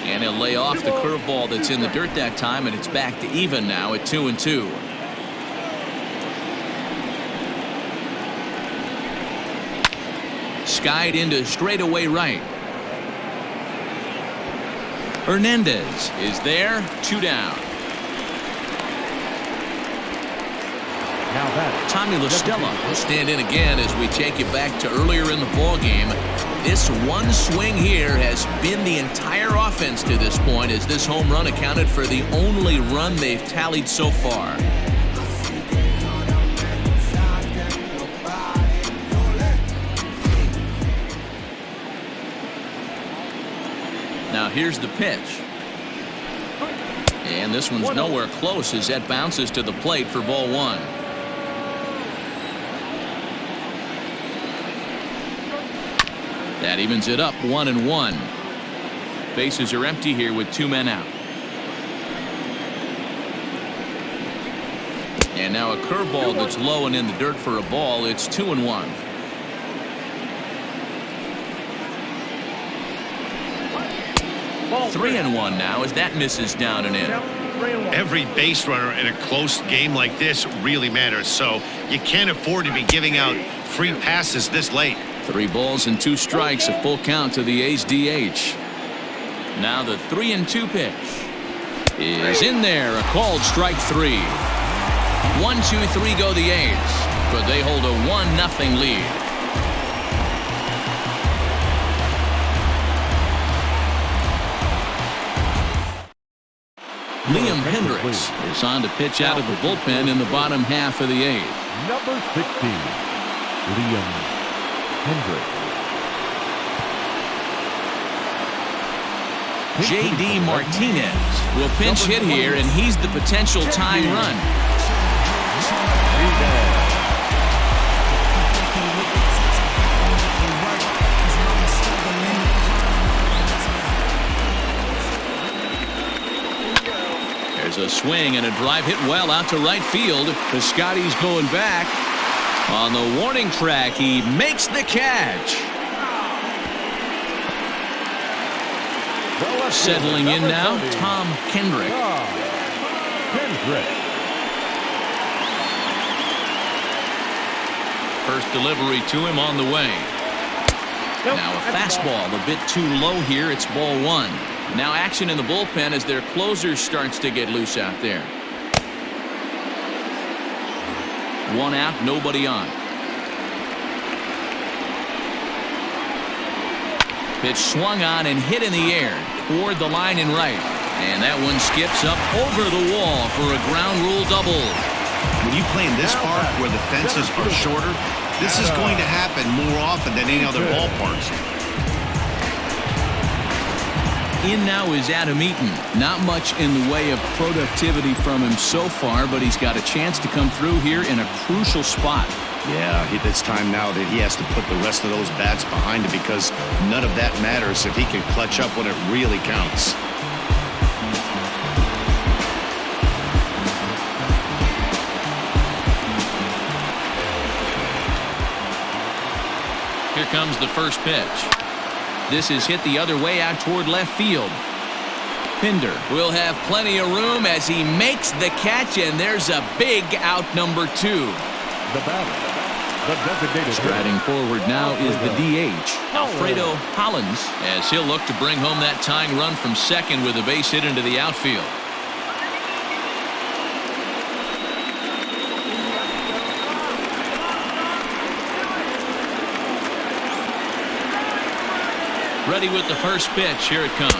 And he'll lay off the curveball that's in the dirt that time, and it's back to even now at 2-2. Skied into straightaway right. Hernandez is there, 2 down. Now that Tommy La Stella will stand in again as we take you back to earlier in the ballgame. This one swing here has been the entire offense to this point, as this home run accounted for the only run they've tallied so far. Now here's the pitch. And this one's nowhere close as that bounces to the plate for ball 1. That evens it up 1-1. Bases are empty here with 2 men out. And now a curveball that's low and in the dirt for a ball. It's 2-1. ball 3-1 now as that misses down and in. Every base runner in a close game like this really matters, so you can't afford to be giving out free passes this late. 3 balls and 2 strikes, a full count to the A's DH. Now the 3-2 pitch is in there, a called strike 3. 1-2-3 go the A's, but they hold a 1-0 lead. Liam Hendricks is on to pitch out of the bullpen in the bottom half of the 8th. Number 16, Liam Hendricks. J.D. Martinez will pinch hit here, and he's the potential tying run. There's a swing and a drive hit well out to right field. Piscotty's going back. On the warning track, he makes the catch. Settling in now, Tom Kendrick. First delivery to him on the way. Now a fastball a bit too low here. It's ball 1. Now action in the bullpen as their closer starts to get loose out there. 1 out, nobody on. Pitch swung on and hit in the air toward the line and right. And that one skips up over the wall for a ground rule double. When you play in this park where the fences are shorter, this is going to happen more often than any other ballparks. In now is Adam Eaton. Not much in the way of productivity from him so far, but he's got a chance to come through here in a crucial spot. Yeah, it's time now that he has to put the rest of those bats behind him because none of that matters if he can clutch up when it really counts. Here comes the first pitch. This is hit the other way out toward left field. Pinder will have plenty of room as he makes the catch, and there's a big out number 2. The batter, the designated Striding forward now is the DH, Alfredo Hollins, as he'll look to bring home that tying run from second with a base hit into the outfield. Ready with the first pitch. Here it comes.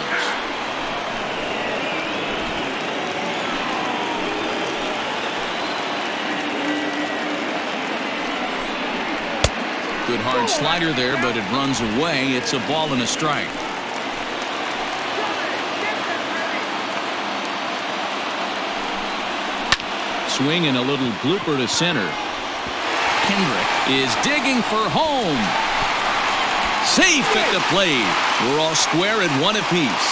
Good hard slider there, but it runs away. It's a ball and a strike. Swing and a little blooper to center. Kendrick is digging for home. Safe at the plate. We're all square at one apiece.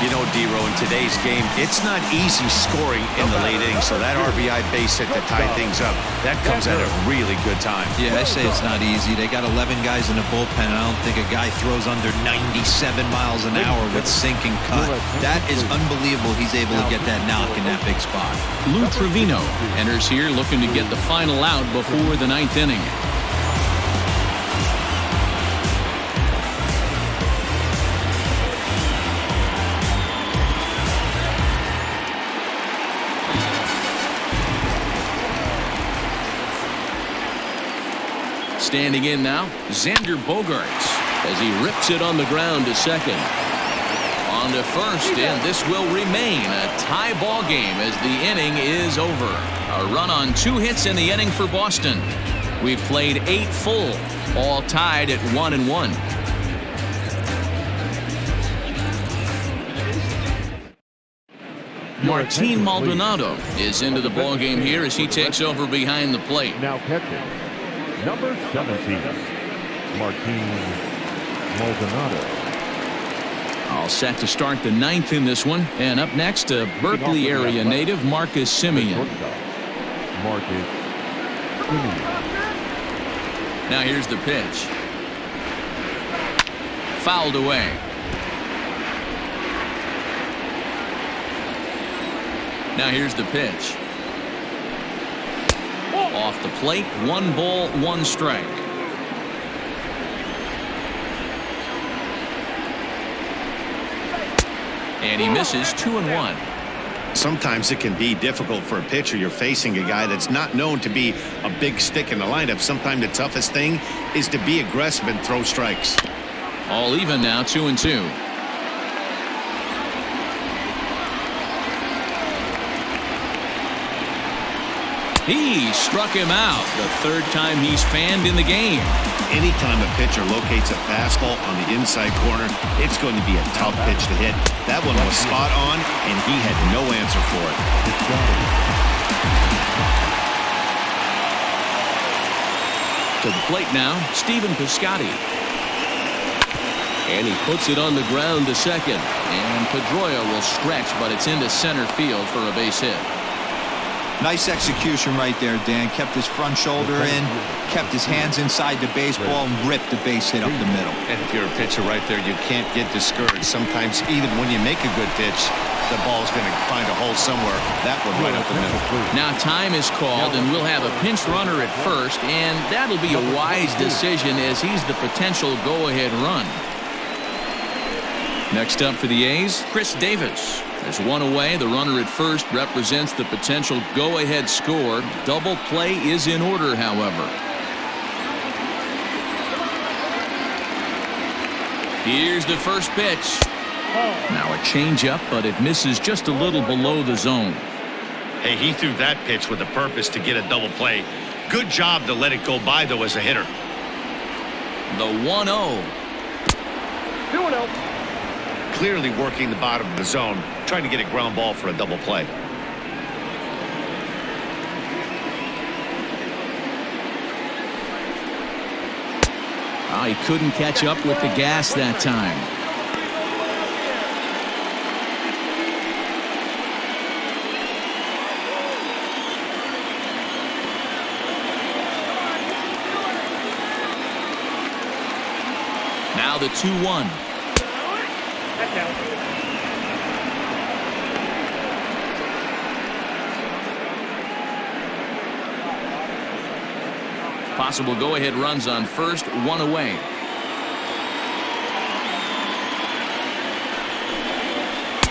You know, D-Row, in today's game, it's not easy scoring in the late innings, so that RBI base hit to tie things up, that comes at a really good time. Yeah, I say it's not easy. They got 11 guys in the bullpen, and I don't think a guy throws under 97 miles an hour with sinking cut. That is unbelievable. He's able to get that knock in that big spot. Lou Trevino enters here looking to get the final out before the 9th inning. Standing in now, Xander Bogaerts as he rips it on the ground to second. On to first, and this will remain a tie ball game as the inning is over. A run on 2 hits in the inning for Boston. We've played 8 full, all tied at 1-1. Martin Maldonado is into the ball game here as he takes over behind the plate. Now catching, number 17, Martin Maldonado. All set to start the 9th in this one. And up next, a Berkeley area native, Marcus Semien. Marcus Semien. Now here's the pitch. Fouled away. Now here's the pitch. Off the plate, 1 ball, 1 strike. And he misses 2-1. Sometimes it can be difficult for a pitcher. You're facing a guy that's not known to be a big stick in the lineup. Sometimes the toughest thing is to be aggressive and throw strikes. All even now, 2-2. He struck him out, the 3rd time he's fanned in the game. Anytime a pitcher locates a fastball on the inside corner, it's going to be a tough pitch to hit. That one was spot on, and he had no answer for it. To the plate now, Stephen Piscotty. And he puts it on the ground to second. And Pedroia will stretch, but it's into center field for a base hit. Nice execution right there, Dan. Kept his front shoulder in, kept his hands inside the baseball, and ripped the base hit up the middle. And if you're a pitcher right there, you can't get discouraged. Sometimes even when you make a good pitch, the ball's going to find a hole somewhere. That one right up the middle. Now time is called, and we'll have a pinch runner at first, and that'll be a wise decision as he's the potential go-ahead run. Next up for the A's, Chris Davis. There's one away. The runner at first represents the potential go-ahead score. Double play is in order, however. Here's the first pitch. Now a changeup, but it misses just a little below the zone. Hey, he threw that pitch with a purpose to get a double play. Good job to let it go by, though, as a hitter. The 1-0. Clearly working the bottom of the zone, trying to get a ground ball for a double play. He couldn't catch up with the gas that time. Now the 2-1. Possible go-ahead runs on first, one away.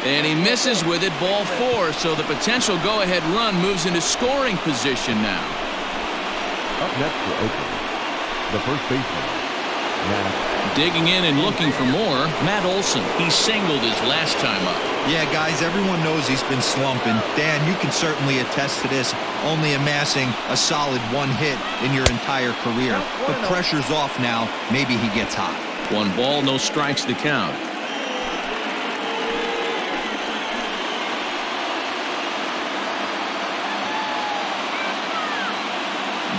And he misses with it, ball 4, so the potential go-ahead run moves into scoring position now. Up next for Oakland, the first baseman, Matt. Digging in and looking for more, Matt Olson. He singled his last time up. Yeah, guys, everyone knows he's been slumping. Dan, you can certainly attest to this, only amassing a solid 1 hit in your entire career. But pressure's off now. Maybe he gets hot. 1 ball, no strikes, the count.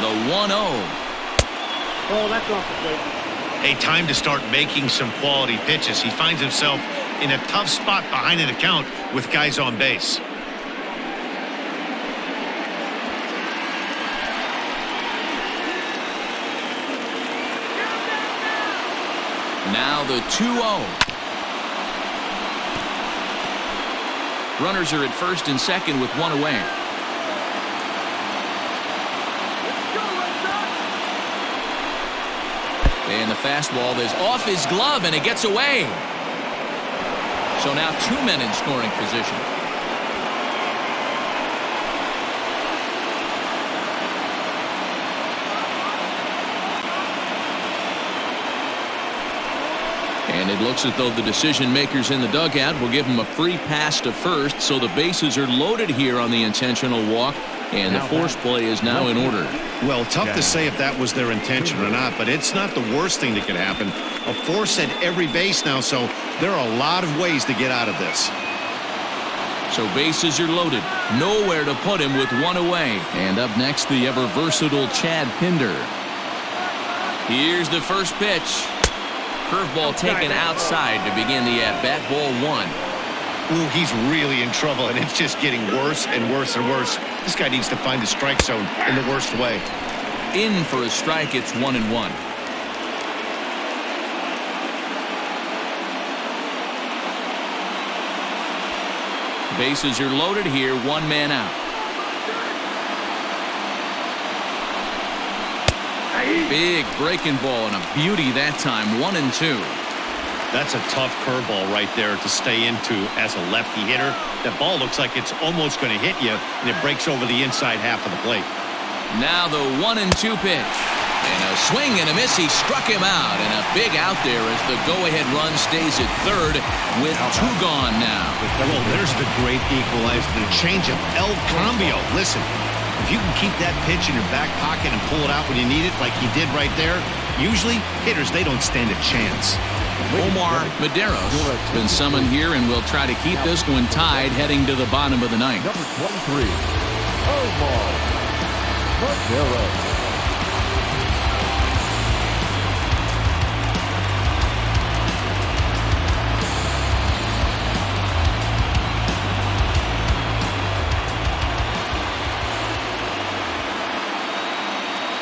The 1-0. Oh, that's off the plate. Hey, time to start making some quality pitches. He finds himself in a tough spot behind an account with guys on base. Now the 2-0. Runners are at first and second with 1 away. And the fastball is off his glove, and it gets away. So now 2 men in scoring position. And it looks as though the decision makers in the dugout will give him a free pass to first, so the bases are loaded here on the intentional walk, and the force play is now in order. Well, tough to say if that was their intention or not, but it's not the worst thing that could happen. A force at every base now, so there are a lot of ways to get out of this. So bases are loaded. Nowhere to put him with 1 away. And up next, the ever-versatile Chad Pinder. Here's the first pitch. Curveball taken outside to begin the at-bat, ball 1. Ooh, he's really in trouble, and it's just getting worse and worse and worse. This guy needs to find the strike zone in the worst way. In for a strike, it's 1-1. Bases are loaded here, 1 man out. Big breaking ball and a beauty that time, 1-2. That's a tough curveball right there to stay into as a lefty hitter. That ball looks like it's almost going to hit you, and it breaks over the inside half of the plate. Now the 1-2 pitch. And a swing and a miss. He struck him out, and a big out there as the go-ahead run stays at third with 2 gone now. Well, there's the great equalizer, the changeup, El Cambio. Listen, if you can keep that pitch in your back pocket and pull it out when you need it like he did right there, usually hitters, they don't stand a chance. Omar Maderos has been summoned here and will try to keep this one tied heading to the bottom of the 9th. Number 23, Omar Maderos.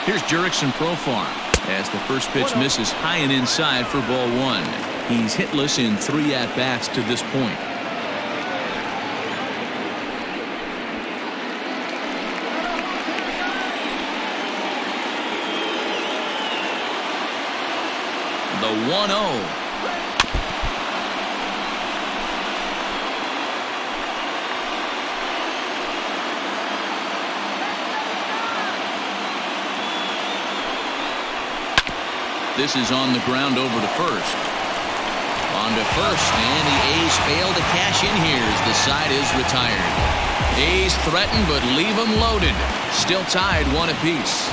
Here's Jurickson Profar as the first pitch misses high and inside for ball 1. He's hitless in 3 at-bats to this point. The 1-0. This is on the ground over to first. On to first, and the A's fail to cash in here as the side is retired. A's threaten, but leave them loaded. Still tied 1 apiece.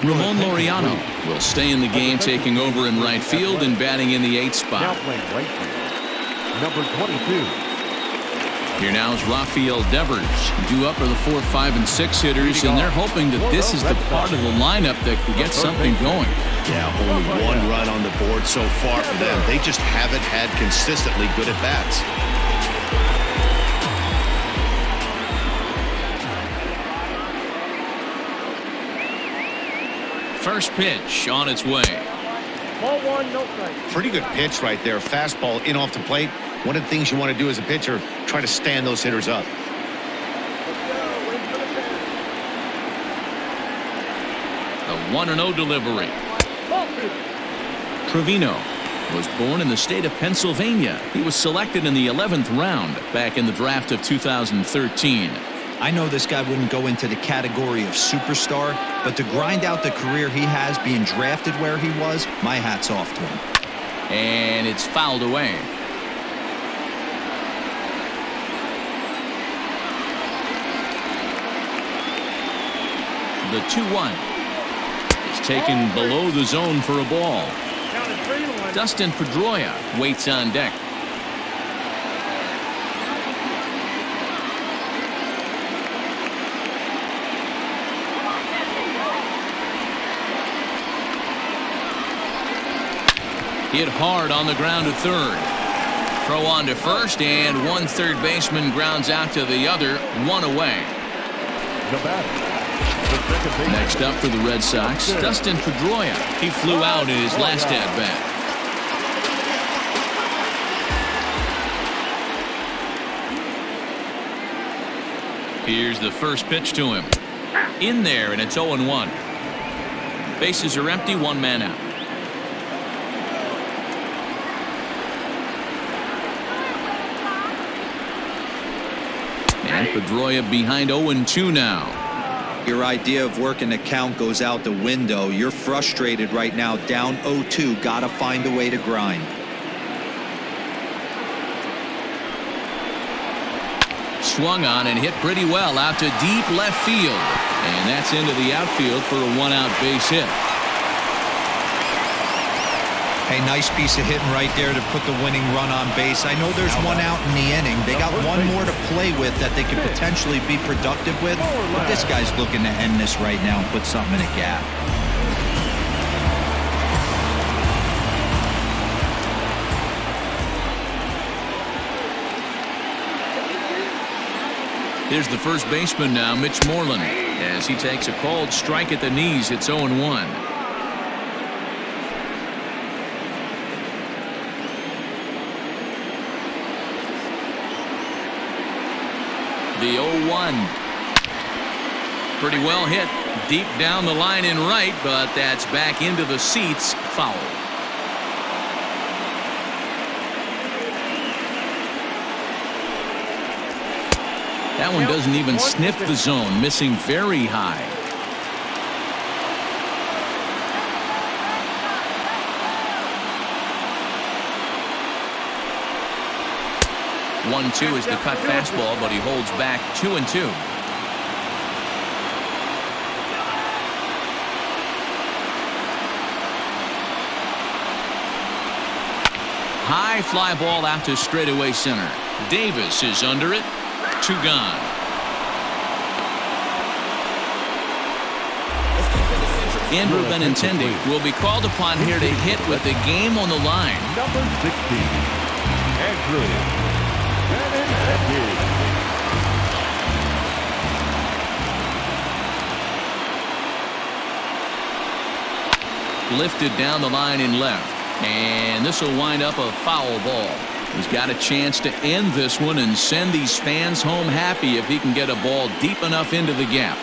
Ramon Laureano will stay in the game, taking over in right field and batting in the 8th spot. Now playing right field, number 22. Here now is Rafael Devers. Due up are the 4, 5, and 6 hitters, and they're hoping that this is the part of the lineup that can get something going. Yeah, only 1 run on the board so far for them. They just haven't had consistently good at-bats. First pitch on its way. Ball 1, no strike. Pretty good pitch right there. Fastball in off the plate. One of the things you want to do as a pitcher, try to stand those hitters up. The 1-0 delivery. Ball 2. Trevino was born in the state of Pennsylvania. He was selected in the 11th round back in the draft of 2013. I know this guy wouldn't go into the category of superstar, but to grind out the career he has being drafted where he was, my hat's off to him. And it's fouled away. The 2-1 is taken below the zone for a ball. Counted 3-1. Dustin Pedroia waits on deck. Hit hard on the ground to third. Throw on to first, and 1 third baseman grounds out to the other, 1 away. The batter. Next up for the Red Sox, Dustin Pedroia. He flew out in his last at-bat. Here's the first pitch to him. In there, and it's 0-1. Bases are empty, 1 man out. And Pedroia behind 0-2 now. Your idea of working the count goes out the window. You're frustrated right now, down 0-2. Gotta find a way to grind. Swung on and hit pretty well out to deep left field. And that's into the outfield for a 1-out base hit. Hey, nice piece of hitting right there to put the winning run on base. I know there's 1 out in the inning. They got 1 more to play with that they could potentially be productive with. But this guy's looking to end this right now and put something in a gap. Here's the first baseman now, Mitch Moreland. As he takes a called strike at the knees, it's 0-1. The 0-1. Pretty well hit. Deep down the line in right, but that's back into the seats. Foul. That one doesn't even sniff the zone, missing very high. One-two is the cut fastball, but he holds back 2-2. High fly ball out to straightaway center. Davis is under it. 2 gone. Andrew Benintendi will be called upon here to hit with the game on the line. Number 16, Andrew Benintendi. Lifted down the line in left. And this will wind up a foul ball. He's got a chance to end this one and send these fans home happy if he can get a ball deep enough into the gap.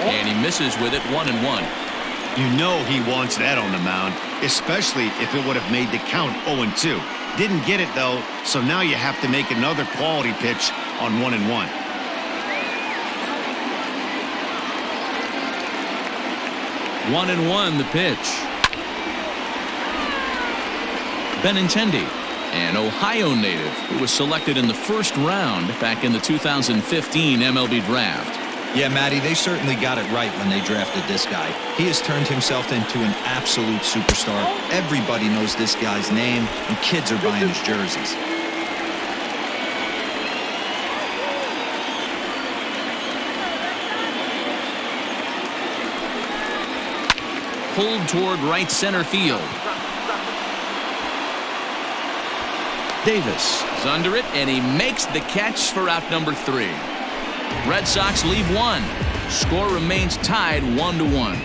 And he misses with it, 1-1. You know he wants that on the mound, especially if it would have made the count 0-2. Didn't get it, though, so now you have to make another quality pitch on 1-1. One and one, the pitch. Benintendi, an Ohio native who was selected in the first round back in the 2015 MLB draft. Yeah, Matty, they certainly got it right when they drafted this guy. He has turned himself into an absolute superstar. Everybody knows this guy's name, and kids are buying his jerseys. Pulled toward right center field. Davis is under it, and he makes the catch for out number 3. Red Sox leave one. Score remains tied 1-1.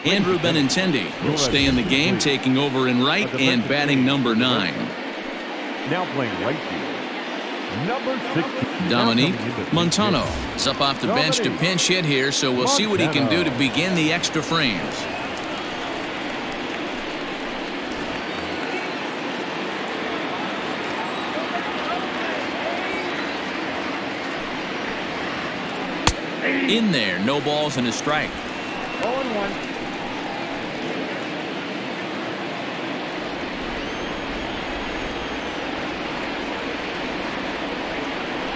Andrew Benintendi will stay in the game, taking over in right and batting number 9. Now playing right field, number 16. Dominique Montano is up off the bench to pinch hit here, so we'll see what he can do to begin the extra frames. In there, no balls and a strike. 0-1.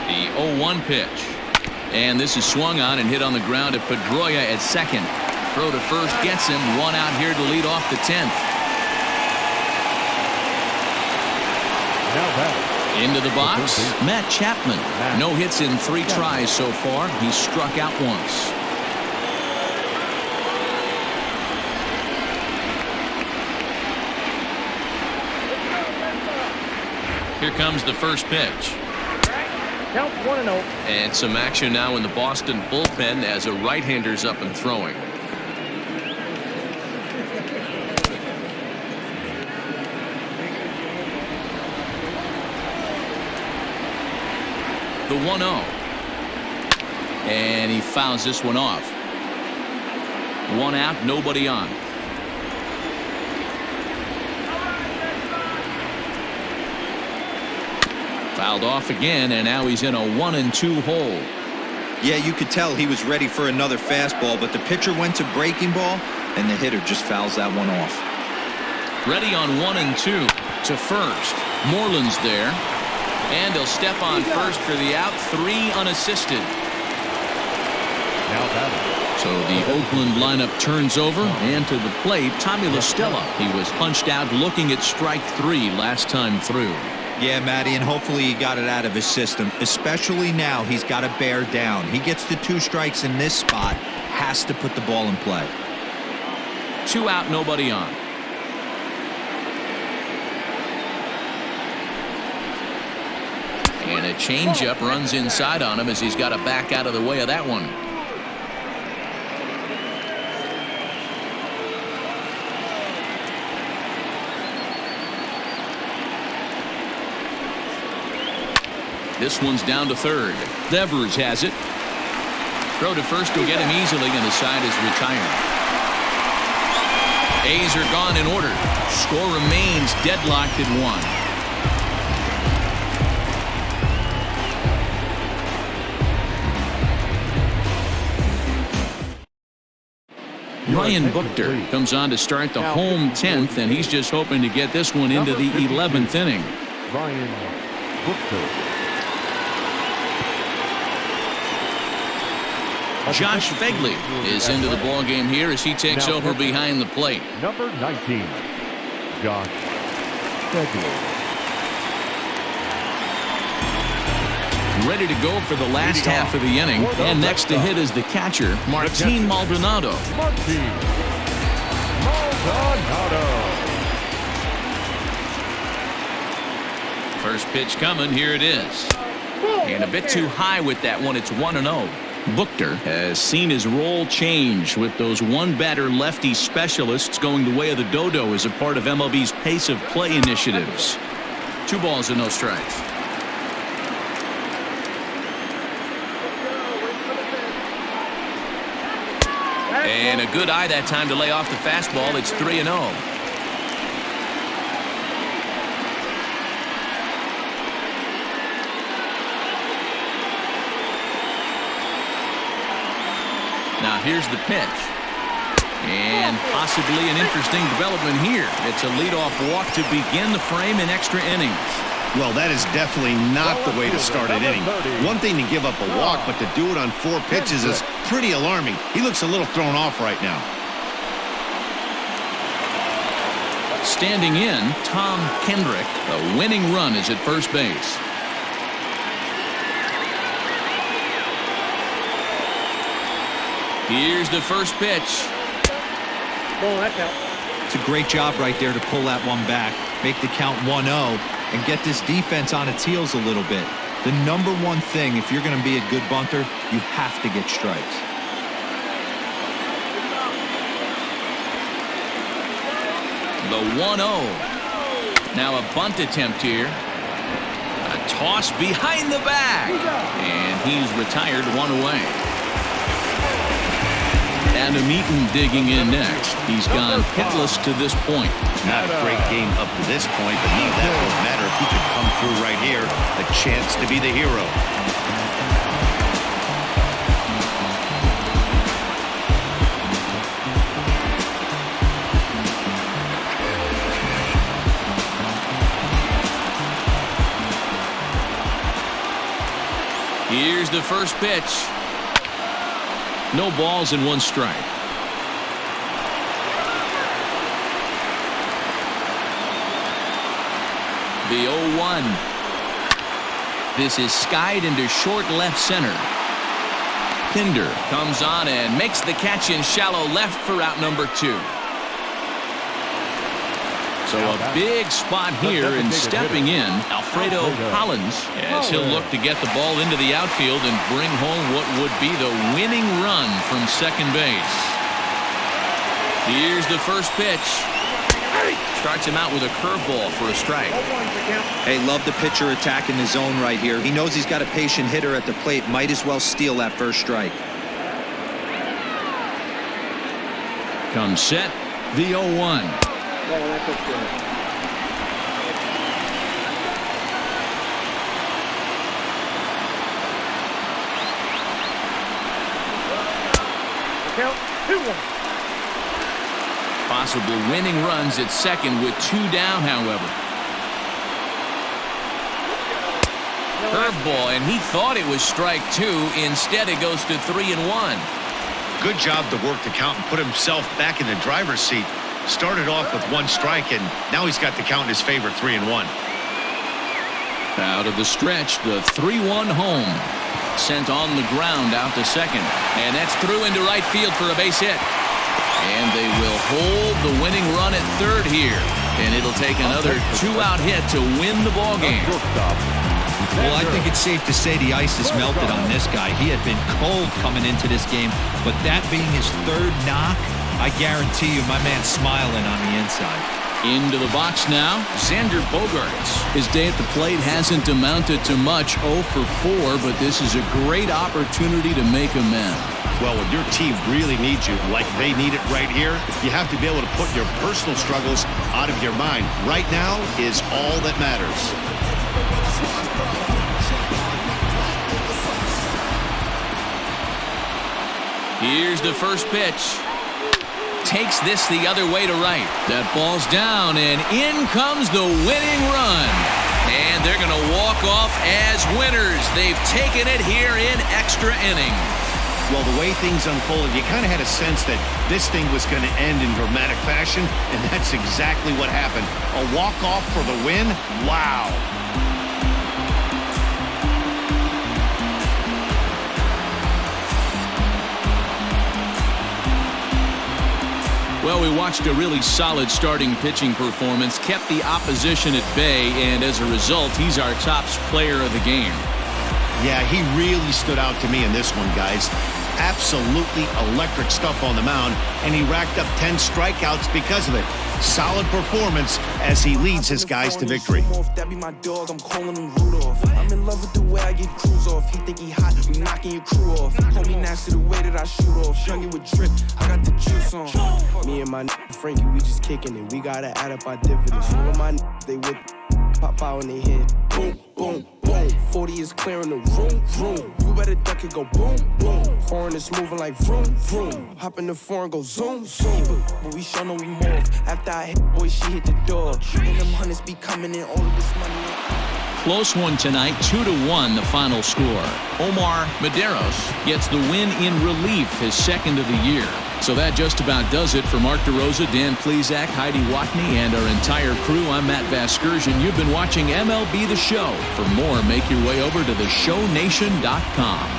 The 0-1 pitch. And this is swung on and hit on the ground to Pedroia at second. Throw to first gets him. One out here to lead off the 10th. Now back. Into the box, Matt Chapman. No hits in 3 tries so far. He's struck out once. Here comes the first pitch. Count 1-0. And some action now in the Boston bullpen as a right-hander's up and throwing. The 1-0. And he fouls this one off. One out, nobody on. Fouled off again, and now he's in a 1-2 hole. Yeah, you could tell he was ready for another fastball, but the pitcher went to breaking ball, and the hitter just fouls that one off. Ready on 1-2 to first. Moreland's there. And he'll step on first for the out. 3 unassisted. Now batting. So the Oakland lineup turns over, and to the plate, Tommy La Stella. He was punched out looking at strike 3 last time through. Yeah, Matty, and hopefully he got it out of his system. Especially now, he's got to bear down. He gets the 2 strikes in this spot, has to put the ball in play. 2 out, nobody on. And a changeup runs inside on him as he's got to back out of the way of that one. This one's down to third. Devers has it. Throw to first will get him easily, and the side is retired. A's are gone in order. Score remains deadlocked at 1. Ryan Buchter comes on to start the home 10th, and he's just hoping to get this one into the 11th inning. Ryan Buchter. Josh Fegley is into the ballgame here as he takes over behind the plate. Number 19, Josh Fegley. Ready to go for the last half of the inning. And next to hit is the catcher, Martin Maldonado. Martin Maldonado. First pitch coming. Here it is. And a bit too high with that one. It's 1-0. Buchter has seen his role change with those one-batter lefty specialists going the way of the dodo as a part of MLB's pace of play initiatives. 2 balls and no strikes. And a good eye that time to lay off the fastball. It's 3-0. Now here's the pitch. And possibly an interesting development here. It's a leadoff walk to begin the frame in extra innings. Well, that is definitely not the way to start an inning. One thing to give up a walk, but to do it on 4 pitches is pretty alarming. He looks a little thrown off right now. Standing in, Tom Kendrick. A winning run is at first base. Here's the first pitch. Ball, that's out. It's a great job right there to pull that one back, make the count 1-0, and get this defense on its heels a little bit. The number one thing, if you're going to be a good bunter, you have to get strikes. The 1-0. Now a bunt attempt here. A toss behind the back. And he's retired 1 away. Adam Eaton digging in next. He's gone hitless to this point. Not a great game up to this point, but none of that would matter if he could come through right here. A chance to be the hero. Here's the first pitch. No balls and 1 strike. The 0-1. This is skied into short left center. Pinder comes on and makes the catch in shallow left for out number 2. So a big spot here, and stepping in, Alfredo Hollins, as he'll look to get the ball into the outfield and bring home what would be the winning run from second base. Here's the first pitch. Starts him out with a curveball for a strike. Hey, love the pitcher attacking the zone right here. He knows he's got a patient hitter at the plate. Might as well steal that first strike. Comes set, the 0-1. Ball, that's okay. Count 2-1. Possible winning runs at second with 2 down, however. Curveball, and he thought it was strike 2. Instead, it goes to 3-1. Good job to work the count and put himself back in the driver's seat. Started off with 1 strike, and now he's got the count in his favor, 3-1. Out of the stretch, the 3-1 home. Sent on the ground out to second. And that's through into right field for a base hit. And they will hold the winning run at third here. And it'll take another 2-out hit to win the ball game. Well, I think it's safe to say the ice has melted on this guy. He had been cold coming into this game, but that being his 3rd knock, I guarantee you my man's smiling on the inside. Into the box now, Xander Bogaerts. His day at the plate hasn't amounted to much, 0 for 4, but this is a great opportunity to make amends. Well, when your team really needs you, like they need it right here, you have to be able to put your personal struggles out of your mind. Right now is all that matters. Here's the first pitch. Takes this the other way to right. That ball's down, and in comes the winning run. And they're going to walk off as winners. They've taken it here in extra innings. Well, the way things unfolded, you kind of had a sense that this thing was going to end in dramatic fashion, and that's exactly what happened. A walk-off for the win? Wow. Well, we watched a really solid starting pitching performance, kept the opposition at bay, and as a result, he's our top player of the game. Yeah, he really stood out to me in this one, guys. Absolutely electric stuff on the mound, and he racked up 10 strikeouts because of it. Solid performance as he leads his guys to victory. I'm in love with the way I get crews off. He think he hot, we knocking your crew off. Call me nasty the way that I shoot off. Youngin' with drip, I got the juice on. Me and my Frankie, we just kicking it. We gotta add up our dividends. All of my they with pop out in they head. Boom, boom, boom. 40 is clearing the room, room. You better duck it, go boom, boom. Foreign is moving like vroom, vroom. Hop in the foreign, go zoom, zoom. But we show no remorse. After I hit, boy, she hit the door. And them hunters be coming in, all of this money. Close one tonight, 2-1 the final score. Omar Medeiros gets the win in relief, his second of the year. So that just about does it for Mark DeRosa, Dan Plesac, Heidi Watney, and our entire crew. I'm Matt Vasgersian. You've been watching MLB The Show. For more, make your way over to theshownation.com.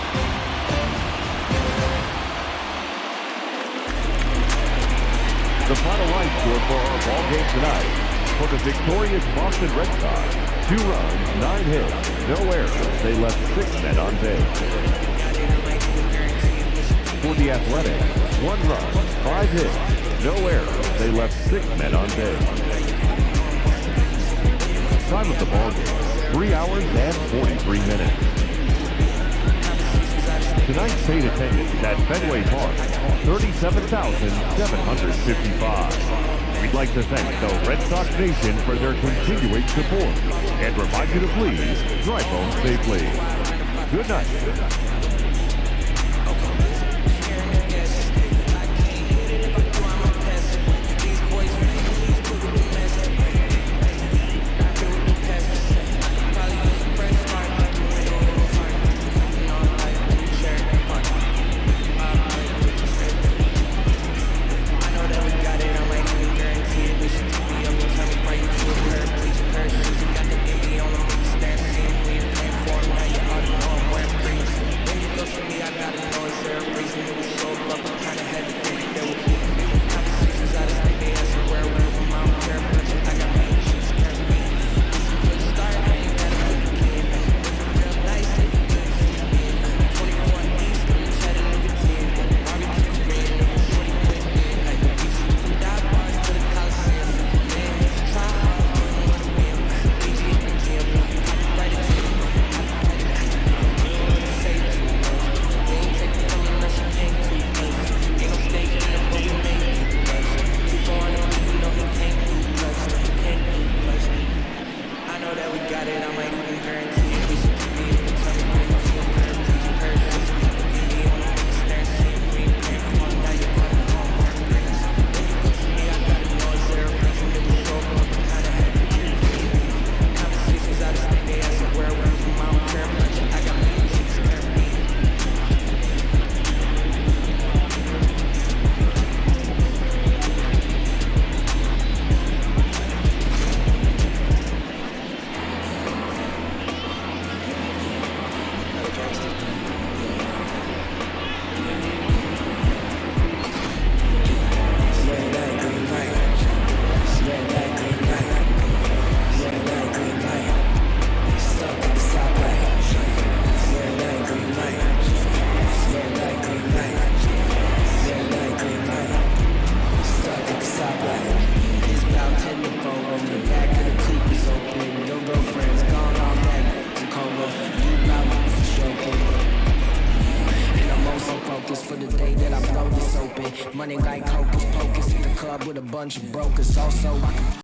The final line score for our ball game tonight. For the victorious Boston Red Sox, 2 runs, 9 hits, no errors. They left 6 men on base. For the Athletics, 1 run, 5 hits, no errors. They left 6 men on base. Time of the ball game, 3 hours and 43 minutes. Tonight's paid attendance at Fenway Park, 37,755. We'd like to thank the Red Sox Nation for their continuing support and remind you to please drive home safely. Good night. Money like hocus pocus, hit the club with a bunch of brokers. Also, I can